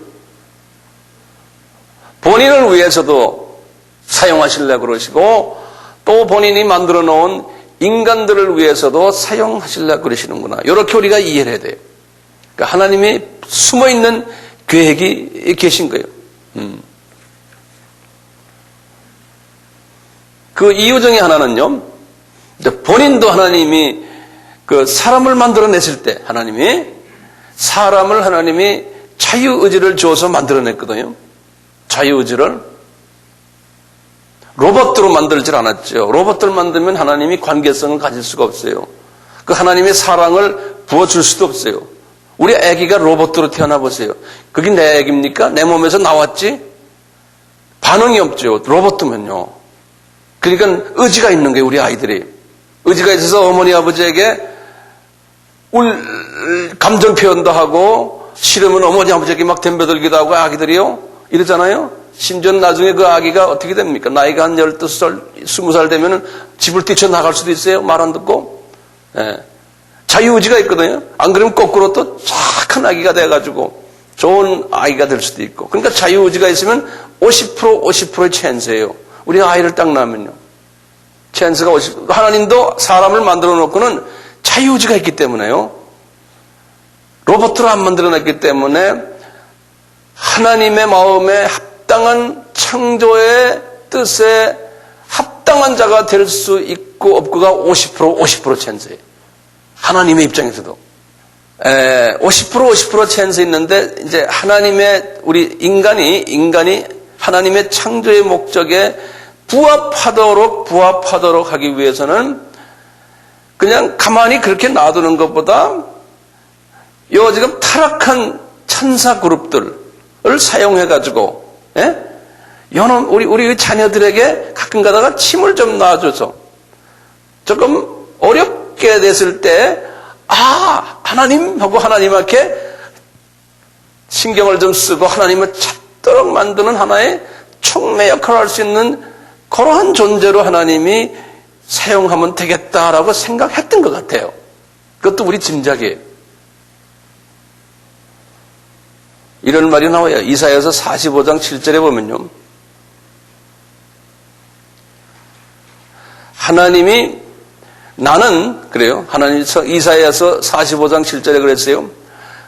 본인을 위해서도 사용하시려고 그러시고 또 본인이 만들어 놓은 인간들을 위해서도 사용하시려고 그러시는구나. 이렇게 우리가 이해를 해야 돼요. 그러니까 하나님이 숨어있는 계획이 계신 거예요. 그 이유 중에 하나는요. 본인도 하나님이 그 사람을 만들어냈을 때 하나님이 자유의지를 줘서 만들어냈거든요. 자유의지를. 로봇으로 만들질 않았죠. 로봇을 만들면 하나님이 관계성을 가질 수가 없어요. 그 하나님의 사랑을 부어줄 수도 없어요. 우리 아기가 로봇으로 태어나 보세요. 그게 내 아기입니까? 내 몸에서 나왔지? 반응이 없죠. 로봇이면요. 그러니까 의지가 있는 거예요, 우리 아이들이. 의지가 있어서 어머니 아버지에게 감정 표현도 하고 싫으면 어머니 아버지에게 막 덤벼들기도 하고 아기들이요. 이러잖아요. 심지어 나중에 그 아기가 어떻게 됩니까? 나이가 한 12살, 20살 되면은 집을 뛰쳐나갈 수도 있어요. 말 안 듣고. 예. 자유의지가 있거든요. 안 그러면 거꾸로 또 착한 아기가 돼가지고 좋은 아이가 될 수도 있고. 그러니까 자유의지가 있으면 50%의 찬스예요. 우리 아이를 딱 낳으면요. 찬스가 50%. 하나님도 사람을 만들어 놓고는 자유의지가 있기 때문에요. 로봇으로 안 만들어 놨기 때문에 하나님의 마음에 합당한 창조의 뜻에 합당한 자가 될 수 있고 없고가 50% 찬스예요. 하나님의 입장에서도 50% 찬스 있는데 이제 하나님의 우리 인간이 하나님의 창조의 목적에 부합하도록 하기 위해서는 그냥 가만히 그렇게 놔두는 것보다 요 지금 타락한 천사 그룹들을 사용해가지고 우리 자녀들에게 가끔 가다가 침을 좀 놔줘서 조금 어렵게 됐을 때 하나님 하고 하나님께 신경을 좀 쓰고 하나님을 찾도록 만드는 하나의 촉매 역할을 할 수 있는 그러한 존재로 하나님이 사용하면 되겠다라고 생각했던 것 같아요. 그것도 우리 짐작이에요. 이런 말이 나와요. 이사야서 45장 7절에 보면요. 하나님이 나는 그래요. 하나님 이사야서 45장 7절에 그랬어요.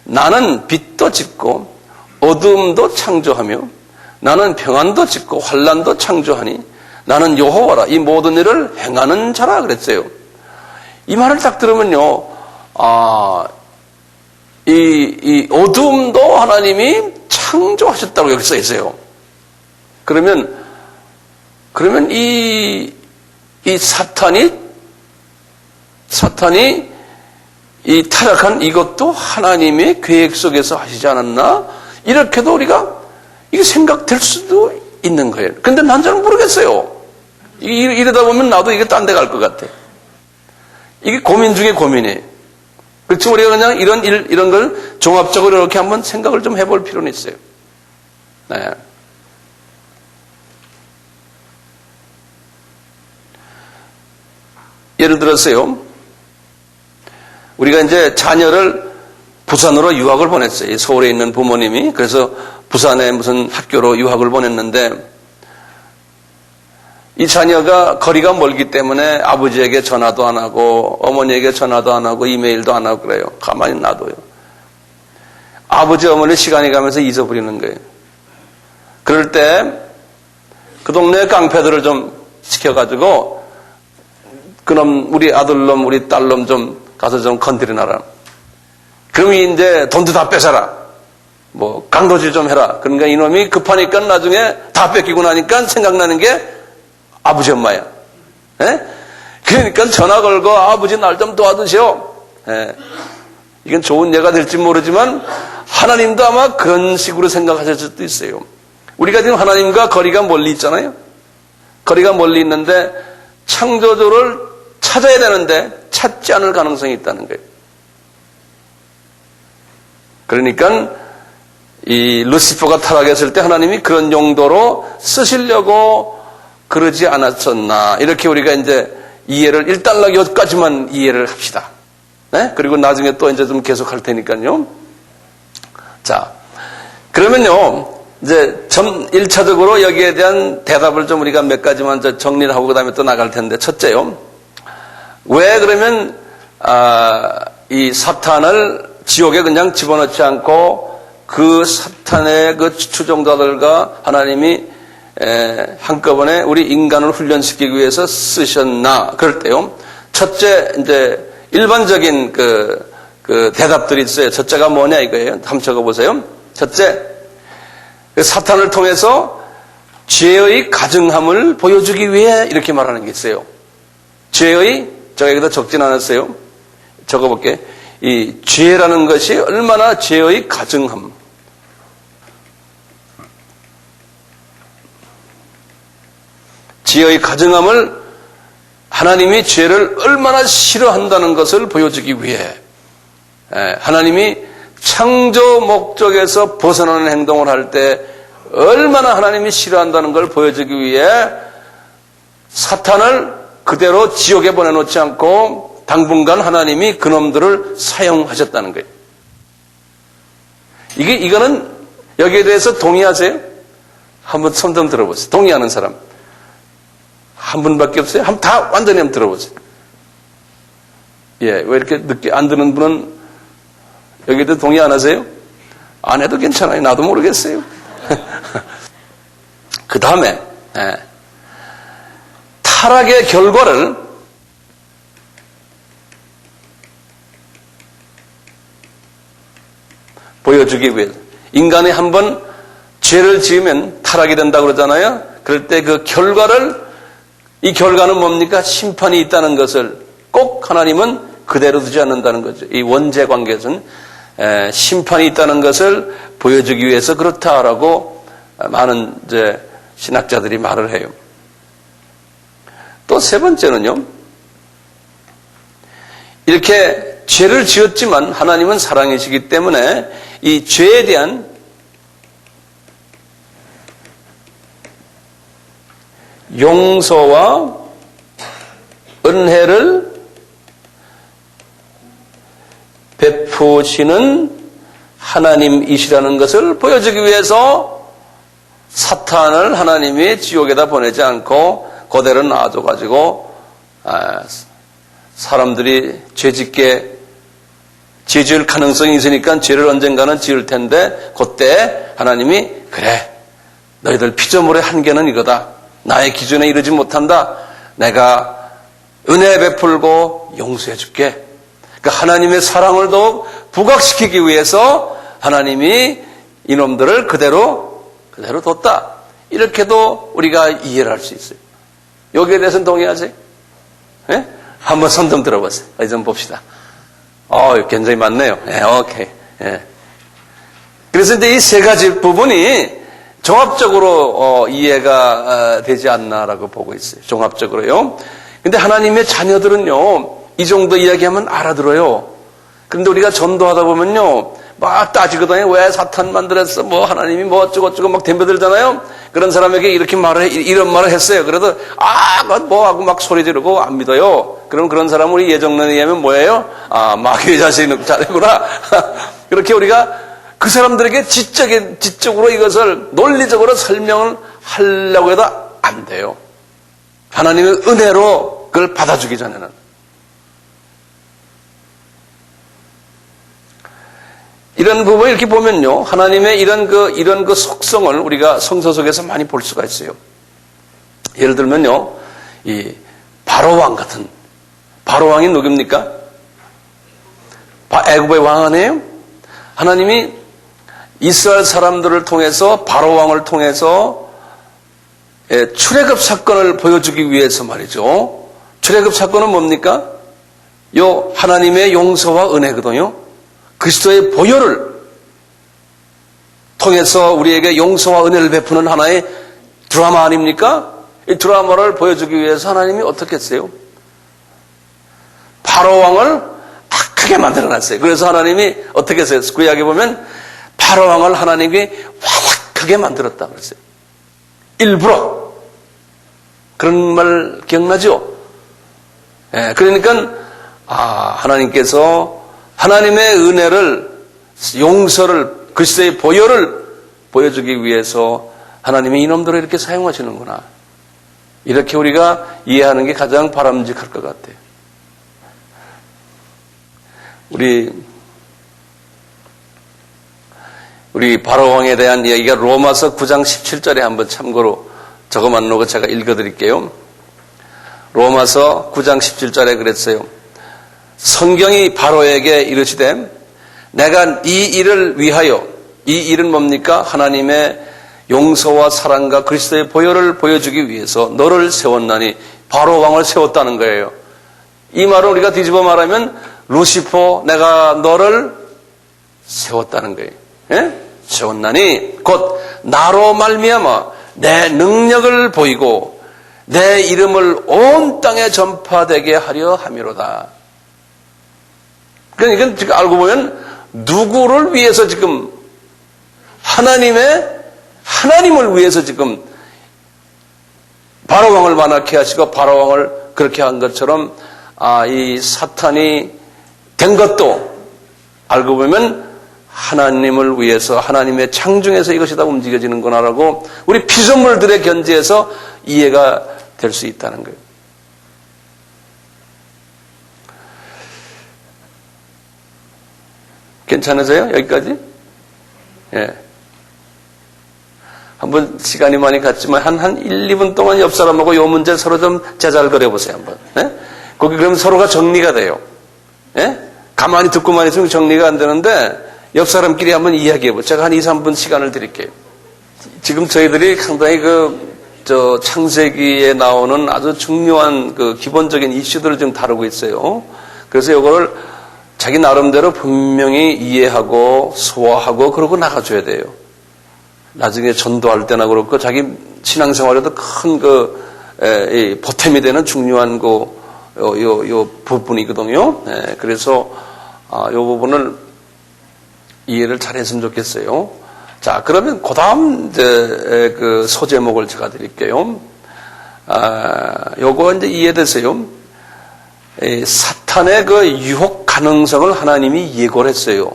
나는 빛도 짓고 어둠도 창조하며 나는 평안도 짓고 환난도 창조하니 나는 여호와라. 이 모든 일을 행하는 자라 그랬어요. 이 말을 딱 들으면요. 이 어둠도 하나님이 창조하셨다고 여기 써 있어요. 그러면 이 사탄이 이 타락한 이것도 하나님의 계획 속에서 하시지 않았나? 이렇게도 우리가 이게 생각될 수도 있는 거예요. 근데 난 잘 모르겠어요. 이러다 보면 나도 이게 딴 데 갈 것 같아. 이게 고민 중에 고민이에요. 그렇지만 우리가 그냥 이런 걸 종합적으로 이렇게 한번 생각을 좀 해볼 필요는 있어요. 네. 예를 들었어요. 우리가 이제 자녀를 부산으로 유학을 보냈어요. 서울에 있는 부모님이. 그래서 부산에 무슨 학교로 유학을 보냈는데 이 자녀가 거리가 멀기 때문에 아버지에게 전화도 안 하고 어머니에게 전화도 안 하고 이메일도 안 하고 그래요. 가만히 놔둬요. 아버지 어머니 시간이 가면서 잊어버리는 거예요. 그럴 때 그 동네 깡패들을 좀 시켜가지고 그놈 우리 아들놈 우리 딸놈 좀 가서 좀 건드려놔라. 그럼 이제 돈도 다 뺏어라. 뭐 강도질 좀 해라. 그러니까 이놈이 급하니까 나중에 다 뺏기고 나니까 생각나는 게 아버지 엄마야. 그러니까 전화 걸고 아버지 날 좀 도와주시오. 이건 좋은 예가 될지 모르지만 하나님도 아마 그런 식으로 생각하실 수도 있어요. 우리가 지금 하나님과 거리가 멀리 있잖아요. 거리가 멀리 있는데 창조주를 찾아야 되는데 찾지 않을 가능성이 있다는 거예요. 그러니까 이 루시퍼가 타락했을 때 하나님이 그런 용도로 쓰시려고 그러지 않았었나. 이렇게 우리가 이제 이해를 일단락 여기까지만 이해를 합시다. 네? 그리고 나중에 또 이제 좀 계속 할 테니까요. 자, 그러면요. 이제 1차적으로 여기에 대한 대답을 좀 우리가 몇 가지만 정리를 하고 그다음에 또 나갈 텐데 첫째요. 왜 그러면 이 사탄을 지옥에 그냥 집어넣지 않고 그 사탄의 그 추종자들과 하나님이 한꺼번에 우리 인간을 훈련시키기 위해서 쓰셨나? 그럴 때요. 첫째, 이제 일반적인 그 대답들이 있어요. 첫째가 뭐냐 이거예요. 한번 적어보세요. 첫째, 그 사탄을 통해서 죄의 가증함을 보여주기 위해 이렇게 말하는 게 있어요. 죄의, 제가 여기다 적진 않았어요. 적어볼게. 이 죄라는 것이 얼마나 죄의 가증함. 죄의 가증함을 하나님이 죄를 얼마나 싫어한다는 것을 보여주기 위해 하나님이 창조 목적에서 벗어나는 행동을 할 때 얼마나 하나님이 싫어한다는 걸 보여주기 위해 사탄을 그대로 지옥에 보내놓지 않고 당분간 하나님이 그놈들을 사용하셨다는 거예요. 이거는 여기에 대해서 동의하세요? 한번 손 좀 들어보세요. 동의하는 사람. 한 분밖에 없어요? 한번 다 완전히 한번 들어보세요. 예, 왜 이렇게 늦게 안 드는 분은 여기에도 동의 안 하세요? 안 해도 괜찮아요. 나도 모르겠어요. 그 다음에 타락의 결과를 보여주기 위해서 인간이 한번 죄를 지으면 타락이 된다고 그러잖아요. 그럴 때 그 결과를 이 결과는 뭡니까? 심판이 있다는 것을 꼭 하나님은 그대로 두지 않는다는 거죠. 이 원죄 관계에서는 심판이 있다는 것을 보여주기 위해서 그렇다라고 많은 이제 신학자들이 말을 해요. 또 세 번째는요. 이렇게 죄를 지었지만 하나님은 사랑이시기 때문에 이 죄에 대한 용서와 은혜를 베푸시는 하나님이시라는 것을 보여주기 위해서 사탄을 하나님이 지옥에다 보내지 않고 그대로 놔둬가지고 사람들이 죄짓게 죄 지을 가능성이 있으니까 죄를 언젠가는 지을 텐데 그때 하나님이 그래 너희들 피조물의 한계는 이거다. 나의 기준에 이르지 못한다. 내가 은혜 베풀고 용서해 줄게. 그러니까 하나님의 사랑을 더욱 부각시키기 위해서 하나님이 이놈들을 그대로 뒀다. 이렇게도 우리가 이해를 할 수 있어요. 여기에 대해서는 동의하세요? 네? 한번 손 좀 들어보세요. 어디 좀 봅시다. 굉장히 많네요. 네, 오케이. 네. 그래서 이제 이 세 가지 부분이 종합적으로 이해가 되지 않나라고 보고 있어요. 종합적으로요. 근데 하나님의 자녀들은요, 이 정도 이야기하면 알아들어요. 그런데 우리가 전도하다 보면요, 막 따지거든요. 왜 사탄 만들었어? 뭐 하나님이 뭐 어쩌고저쩌고 막 덤벼들잖아요. 그런 사람에게 이런 말을 했어요. 그래도 그건 뭐 하고 막 소리 지르고 안 믿어요. 그럼 그런 사람은 우리 예정론에 의하면 뭐예요? 마귀의 자식이구나. 그렇게 우리가 그 사람들에게 지적으로 이것을 논리적으로 설명을 하려고 해도 안 돼요. 하나님의 은혜로 그걸 받아주기 전에는. 이런 부분을 이렇게 보면요. 하나님의 이런 그 속성을 우리가 성서 속에서 많이 볼 수가 있어요. 예를 들면요. 이 바로왕 같은, 바로왕이 누굽니까? 애굽의 왕 아니에요? 하나님이 이스라엘 사람들을 통해서 바로왕을 통해서 출애굽 사건을 보여주기 위해서 말이죠. 출애굽 사건은 뭡니까? 요 하나님의 용서와 은혜거든요. 그리스도의 보혈을 통해서 우리에게 용서와 은혜를 베푸는 하나의 드라마 아닙니까? 이 드라마를 보여주기 위해서 하나님이 어떻게 했어요? 바로왕을 악하게 만들어놨어요. 그래서 하나님이 어떻게 했어요? 구약에 보면 바로왕을 하나님이 완악하게 만들었다 그랬어요. 일부러. 그런 말 기억나죠? 그러니까 하나님께서 하나님의 은혜를, 용서를, 그리스도의 보혈을 보여주기 위해서 하나님이 이놈들을 이렇게 사용하시는구나. 이렇게 우리가 이해하는 게 가장 바람직할 것 같아요. 우리 바로왕에 대한 이야기가 로마서 9장 17절에 한번 참고로 적어만 놓고 제가 읽어드릴게요. 로마서 9장 17절에 그랬어요. 성경이 바로에게 이르시되 내가 이 일을 위하여, 이 일은 뭡니까? 하나님의 용서와 사랑과 그리스도의 보혈을 보여주기 위해서 너를 세웠나니, 바로왕을 세웠다는 거예요. 이 말을 우리가 뒤집어 말하면 루시퍼 내가 너를 세웠다는 거예요. 예? 세웠나니 곧 나로 말미암아 내 능력을 보이고 내 이름을 온 땅에 전파되게 하려 함이로다. 그러니까 이건 지금 알고 보면 누구를 위해서 지금 하나님을 위해서 지금 바로왕을 만하게 하시고 바로왕을 그렇게 한 것처럼 이 사탄이 된 것도 알고 보면 하나님을 위해서 하나님의 창중에서 이것이 다 움직여지는구나라고 우리 피조물들의 견지에서 이해가 될 수 있다는 거예요. 괜찮으세요? 여기까지? 예. 한번 시간이 많이 갔지만 한 1, 2분 동안 옆 사람하고 이 문제 서로 좀 제잘거려 보세요, 한번. 예? 거기 그러면 서로가 정리가 돼요. 예? 가만히 듣고만 있으면 정리가 안 되는데 옆 사람끼리 한번 이야기해 보세요. 제가 한 2, 3분 시간을 드릴게요. 지금 저희들이 상당히 창세기에 나오는 아주 중요한 기본적인 이슈들을 좀 다루고 있어요. 그래서 이거를 자기 나름대로 분명히 이해하고 소화하고 그러고 나가줘야 돼요. 나중에 전도할 때나 그렇고 자기 신앙생활에도 큰 보탬이 되는 중요한 요 부분이거든요. 네, 그래서 요 부분을 이해를 잘 했으면 좋겠어요. 자, 그러면 그 다음 이제 소제목을 제가 드릴게요. 요거 이제 이해되세요? 사탄의 유혹 가능성을 하나님이 예고를 했어요.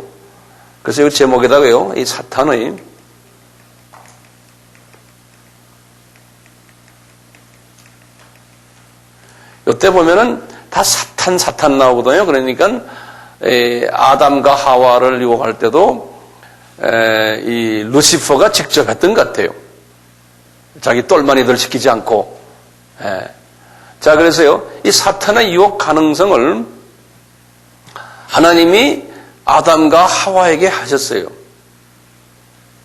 그래서 이 제목에다가요, 이 사탄의 이때 보면은 다 사탄 나오거든요. 그러니까 아담과 하와를 유혹할 때도 이 루시퍼가 직접 했던 것 같아요. 자기 똘마니들 시키지 않고. 자, 그래서요, 이 사탄의 유혹 가능성을 하나님이 아담과 하와에게 하셨어요.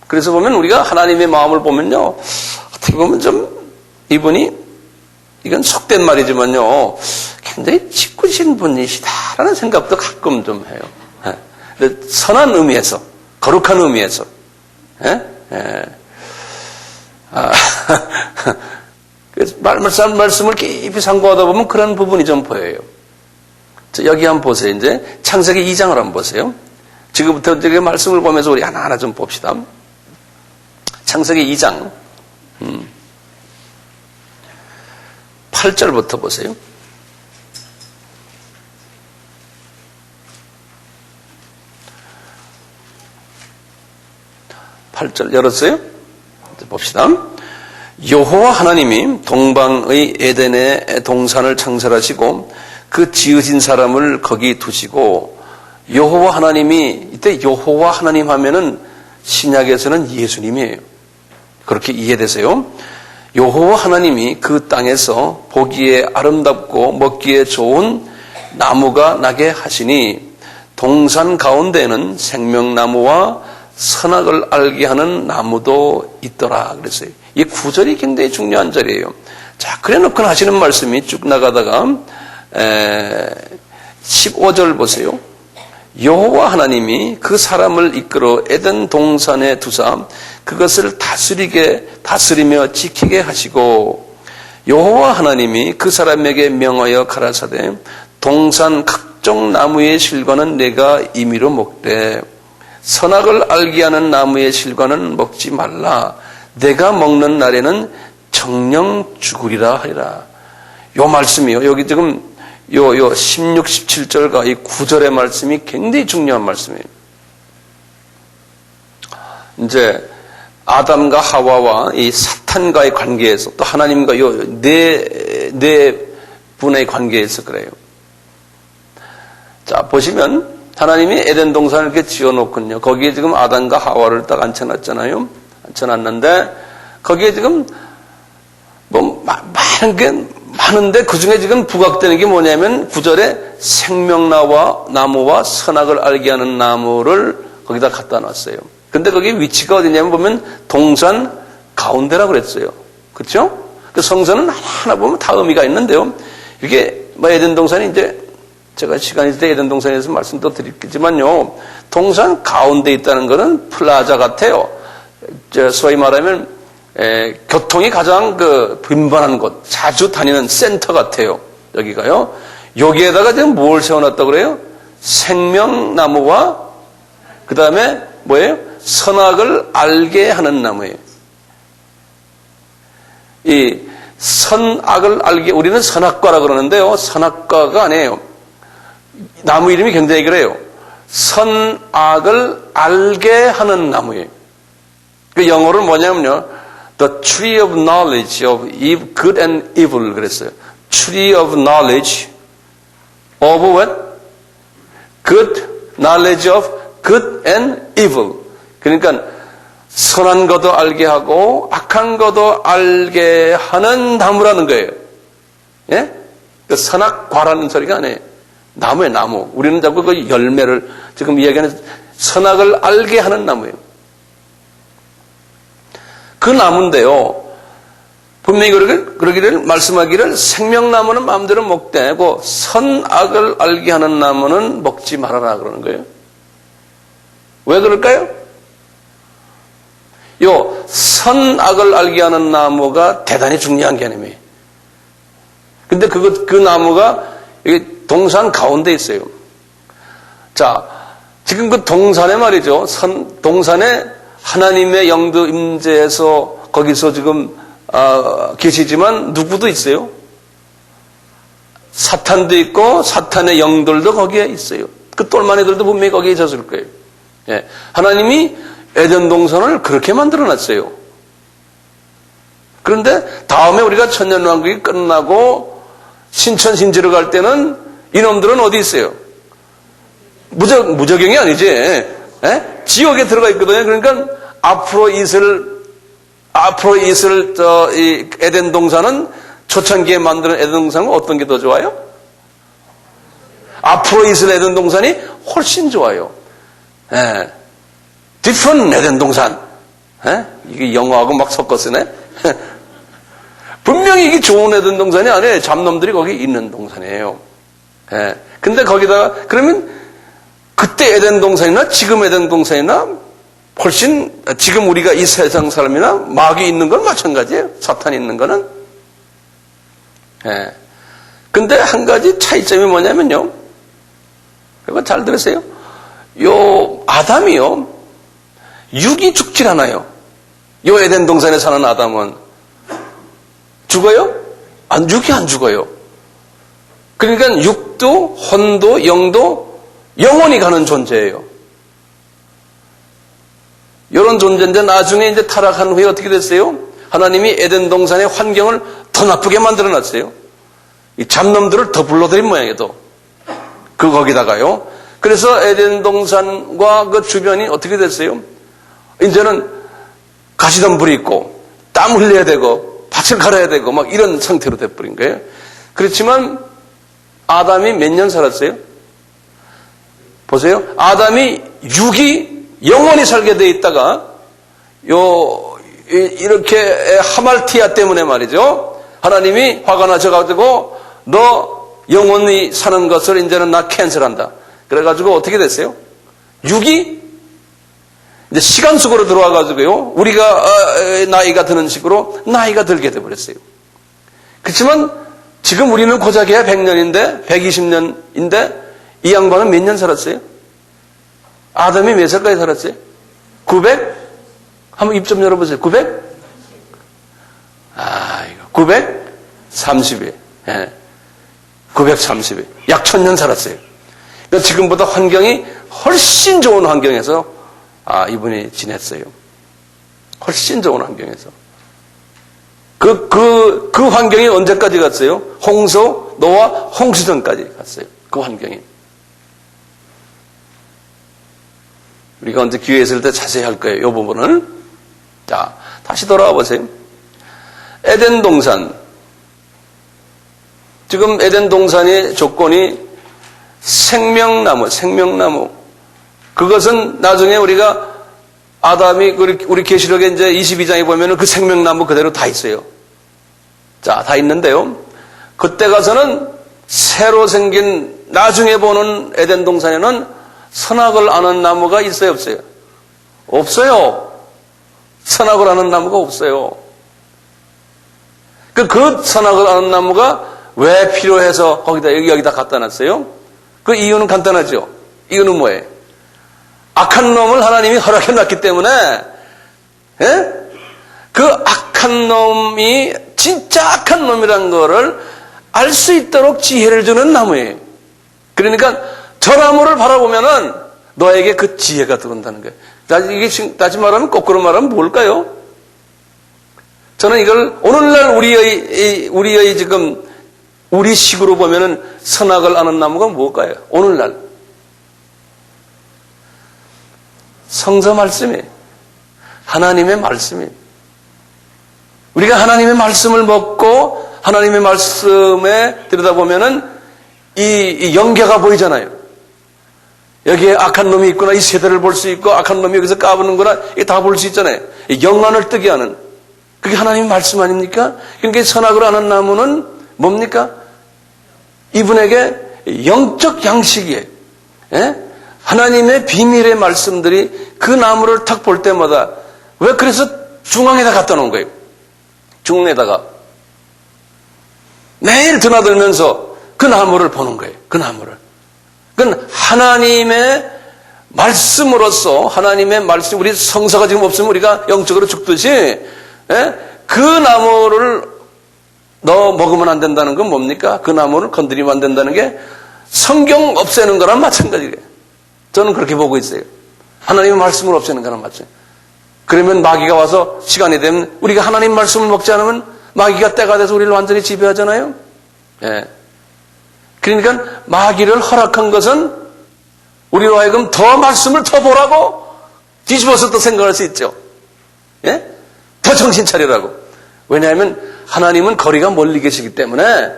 그래서 보면 우리가 하나님의 마음을 보면요, 어떻게 보면 좀 이분이 이건 속된 말이지만요, 굉장히 짓궂은 분이시다라는 생각도 가끔 좀 해요. 선한 의미에서, 거룩한 의미에서. 말씀을 깊이 상고하다 보면 그런 부분이 좀 보여요. 여기 한번 보세요. 이제 창세기 2장을 한번 보세요. 지금부터 이제 말씀을 보면서 우리 하나하나 좀 봅시다. 창세기 2장 8절부터 보세요. 8절 열었어요? 봅시다. 여호와 하나님이 동방의 에덴의 동산을 창설하시고 그 지으신 사람을 거기 두시고, 여호와 하나님이, 이때 여호와 하나님 하면은 신약에서는 예수님이에요. 그렇게 이해되세요? 여호와 하나님이 그 땅에서 보기에 아름답고 먹기에 좋은 나무가 나게 하시니 동산 가운데에는 생명나무와 선악을 알게 하는 나무도 있더라 그랬어요. 이 구절이 굉장히 중요한 절이에요. 자, 그래 놓고 하시는 말씀이 쭉 나가다가 15절 보세요. 여호와 하나님이 그 사람을 이끌어 에덴 동산에 두사 그것을 다스리며 지키게 하시고, 여호와 하나님이 그 사람에게 명하여 가라사대 동산 각종 나무의 실과는 내가 임의로 먹되 선악을 알게 하는 나무의 실과는 먹지 말라. 내가 먹는 날에는 정령 죽으리라 하리라. 요 말씀이요. 여기 지금 요 16, 17절과 이 9절의 말씀이 굉장히 중요한 말씀이에요. 이제 아담과 하와와 이 사탄과의 관계에서, 또 하나님과 요 네 분의 관계에서 그래요. 자, 보시면 하나님이 에덴 동산을 이렇게 지어놓군요. 거기에 지금 아담과 하와를 딱 앉혀놨잖아요. 앉혀놨는데 거기에 지금 뭐 많은데 그 중에 지금 부각되는 게 뭐냐면 9절에 생명나무와 선악을 알게 하는 나무를 거기다 갖다 놨어요. 근데 거기 위치가 어디냐면 보면 동산 가운데라고 그랬어요. 그렇죠? 그 성서는 하나 보면 다 의미가 있는데요. 이게 뭐 에덴 동산이 이제 제가 시간이 있을 때 에덴 동산에서 말씀도 드리겠지만요, 동산 가운데 있다는 것은 플라자 같아요. 소위 말하면 교통이 가장 빈번한 곳, 자주 다니는 센터 같아요. 여기가요. 여기에다가 지금 뭘 세워놨다고 그래요? 생명나무와 그 다음에 뭐예요? 선악을 알게 하는 나무예요. 이 선악을 알게, 우리는 선악과라 그러는데요, 선악과가 아니에요. 나무 이름이 굉장히 그래요. 선악을 알게 하는 나무예요. 그 영어로는 뭐냐면요, The Tree of Knowledge of Good and Evil 그랬어요. Tree of Knowledge of what? Good knowledge of good and evil. 그러니까 선한 것도 알게 하고 악한 것도 알게 하는 나무라는 거예요. 예? 그 선악과라는 소리가 아니에요. 나무예요, 나무. 우리는 자꾸 그 열매를 지금 이야기하는 선악을 알게 하는 나무예요. 그 나무인데요, 분명히 그러기를 말씀하기를 생명나무는 마음대로 먹되 하고 선악을 알게 하는 나무는 먹지 말아라 그러는 거예요. 왜 그럴까요? 요 선악을 알게 하는 나무가 대단히 중요한 개념이에요. 근데 그 나무가 여기 동산 가운데 있어요. 자, 지금 그 동산에 말이죠. 동산에 하나님의 영도 임재해서 거기서 지금 계시지만 누구도 있어요? 사탄도 있고 사탄의 영들도 거기에 있어요. 그 똘마니들도 분명히 거기에 있었을 거예요. 예. 하나님이 에덴 동산을 그렇게 만들어놨어요. 그런데 다음에 우리가 천년왕국이 끝나고 신천신지로 갈 때는 이놈들은 어디 있어요? 무적영이 아니지. 예? 지옥에 들어가 있거든요. 그러니까 앞으로 있을 이 에덴 동산은 초창기에 만드는 에덴 동산은 어떤 게 더 좋아요? 앞으로 있을 에덴 동산이 훨씬 좋아요. 예. different 에덴 동산. 예? 이게 영어하고 막 섞어 쓰네. 분명히 이게 좋은 에덴 동산이 아니에요. 잡놈들이 거기 있는 동산이에요. 예. 근데 거기다가 그러면 그때 에덴 동산이나 지금 에덴 동산이나 훨씬 지금 우리가 이 세상 사람이나 마귀 있는 건 마찬가지예요. 사탄이 있는 거는. 예. 근데 한 가지 차이점이 뭐냐면요. 이거 잘 들으세요. 요 아담이요. 육이 죽질 않아요. 요 에덴 동산에 사는 아담은 죽어요? 육이 안 죽어요. 그러니까 육도 혼도 영도 영원히 가는 존재예요. 이런 존재인데 나중에 이제 타락한 후에 어떻게 됐어요? 하나님이 에덴 동산의 환경을 더 나쁘게 만들어놨어요. 이 잡놈들을 더 불러들인 모양이도. 거기다가요. 그래서 에덴 동산과 그 주변이 어떻게 됐어요? 이제는 가시덤불이 있고 땀 흘려야 되고 밭을 갈아야 되고 막 이런 상태로 돼버린 거예요. 그렇지만 아담이 몇 년 살았어요? 보세요. 아담이 육이 영원히 살게 돼 있다가 이렇게 하말티아 때문에 말이죠. 하나님이 화가 나셔가지고 너 영원히 사는 것을 이제는 나 캔슬한다. 그래가지고 어떻게 됐어요? 육이 이제 시간 속으로 들어와가지고요. 우리가 나이가 드는 식으로 나이가 들게 돼버렸어요. 그렇지만 지금 우리는 고작해야 100년인데 120년인데 이 양반은 몇 년 살았어요? 아담이 몇 살까지 살았어요? 900? 한번 입 좀 열어보세요. 900? 이거 930일. 예. 930일. 약 1000년 살았어요. 그러니까 지금보다 환경이 훨씬 좋은 환경에서 이분이 지냈어요. 훨씬 좋은 환경에서. 그 환경이 언제까지 갔어요? 홍수, 노아, 홍수전까지 갔어요. 그 환경이. 우리가 언제 기회 있을 때 자세히 할 거예요. 이 부분을. 자, 다시 돌아와 보세요. 에덴 동산. 지금 에덴 동산의 조건이 생명나무. 그것은 나중에 우리가 아담이 우리 계시록에 이제 22장에 보면은 그 생명나무 그대로 다 있어요. 자, 다 있는데요. 그때 가서는 새로 생긴 나중에 보는 에덴 동산에는 선악을 아는 나무가 있어요, 없어요? 없어요. 선악을 아는 나무가 없어요. 그 선악을 아는 나무가 왜 필요해서 여기다 갖다 놨어요? 그 이유는 간단하죠. 이유는 뭐예요? 악한 놈을 하나님이 허락해 놨기 때문에, 예? 그 악한 놈이 진짜 악한 놈이란 거를 알 수 있도록 지혜를 주는 나무예요. 그러니까 저 나무를 바라보면은 너에게 그 지혜가 들어온다는 거예요. 이게 다시 말하면, 거꾸로 말하면 뭘까요? 저는 이걸 오늘날 우리의 지금 우리 식으로 보면은 선악을 아는 나무가 뭘까요? 오늘날 성서 말씀이에요. 하나님의 말씀이에요. 우리가 하나님의 말씀을 먹고 하나님의 말씀에 들여다보면은 이 영계가 보이잖아요. 여기에 악한 놈이 있구나, 이 세대를 볼 수 있고, 악한 놈이 여기서 까부는구나, 이게 다 볼 수 있잖아요. 영안을 뜨게 하는, 그게 하나님의 말씀 아닙니까? 그러니까 선악을 아는 나무는 뭡니까? 이분에게 영적 양식이에요. 예? 하나님의 비밀의 말씀들이 그 나무를 탁 볼 때마다, 왜 그래서 중앙에다 갖다 놓은 거예요? 중앙에다가 매일 드나들면서 그 나무를 보는 거예요. 그 나무를. 그건 하나님의 말씀으로서, 하나님의 말씀, 우리 성서가 지금 없으면 우리가 영적으로 죽듯이, 예? 그 나무를 너 먹으면 안 된다는 건 뭡니까? 그 나무를 건드리면 안 된다는 게 성경 없애는 거랑 마찬가지예요. 저는 그렇게 보고 있어요. 하나님의 말씀을 없애는 거랑 마찬가지예요. 그러면 마귀가 와서 시간이 되면 우리가 하나님 말씀을 먹지 않으면 마귀가 때가 돼서 우리를 완전히 지배하잖아요. 예. 그러니까 마귀를 허락한 것은 우리로 하여금 더 말씀을 더 보라고 뒤집어서 또 생각할 수 있죠. 예? 더 정신 차리라고. 왜냐하면 하나님은 거리가 멀리 계시기 때문에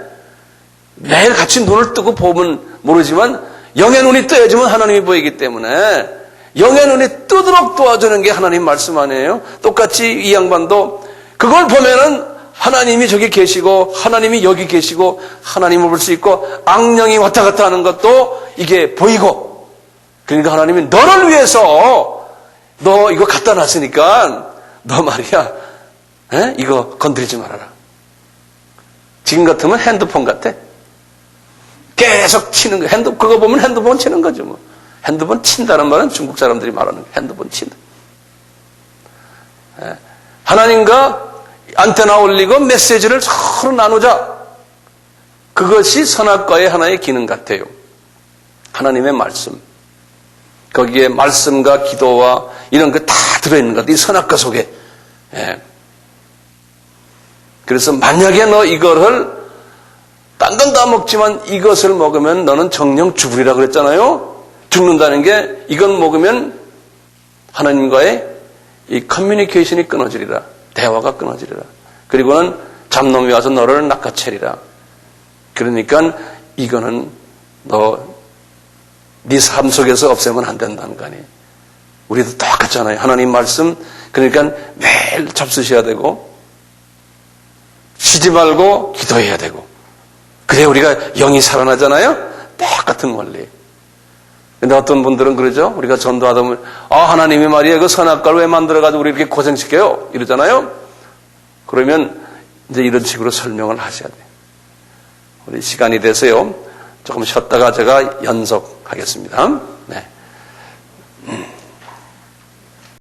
매일 같이 눈을 뜨고 보면 모르지만 영의 눈이 떠야지만 하나님이 보이기 때문에 영의 눈이 뜨도록 도와주는 게 하나님 말씀 아니에요? 똑같이 이 양반도 그걸 보면은 하나님이 저기 계시고 하나님이 여기 계시고 하나님을 볼 수 있고 악령이 왔다 갔다 하는 것도 이게 보이고, 그러니까 하나님이 너를 위해서 너 이거 갖다 놨으니까 너 말이야, 에? 이거 건드리지 말아라. 지금 같으면 핸드폰 같아. 계속 치는 거. 그거 보면 핸드폰 치는 거죠, 뭐. 핸드폰 친다는 말은 중국 사람들이 말하는 거예요. 핸드폰 친다. 에? 하나님과 안테나 올리고 메시지를 서로 나누자. 그것이 선악과의 하나의 기능 같아요. 하나님의 말씀. 거기에 말씀과 기도와 이런 거 다 들어있는 것 같아요. 이 선악과 속에. 예. 그래서 만약에 너 이거를 딴 건 다 먹지만 이것을 먹으면 너는 정령 죽으리라 그랬잖아요. 죽는다는 게 이건 먹으면 하나님과의 이 커뮤니케이션이 끊어지리라. 대화가 끊어지리라. 그리고는 잡놈이 와서 너를 낚아채리라. 그러니까 이거는 네 삶 속에서 없애면 안 된다는 거 아니에요. 우리도 똑같잖아요. 하나님 말씀, 그러니까 매일 잡수셔야 되고 쉬지 말고 기도해야 되고, 그래야 우리가 영이 살아나잖아요. 똑같은 원리. 근데 어떤 분들은 그러죠. 우리가 전도하다 보면 하나님이 말이야 그 선악과를 왜 만들어가지고 우리 이렇게 고생시켜요? 이러잖아요. 그러면 이제 이런 식으로 설명을 하셔야 돼요. 우리 시간이 돼서요. 조금 쉬었다가 제가 연속하겠습니다. 네.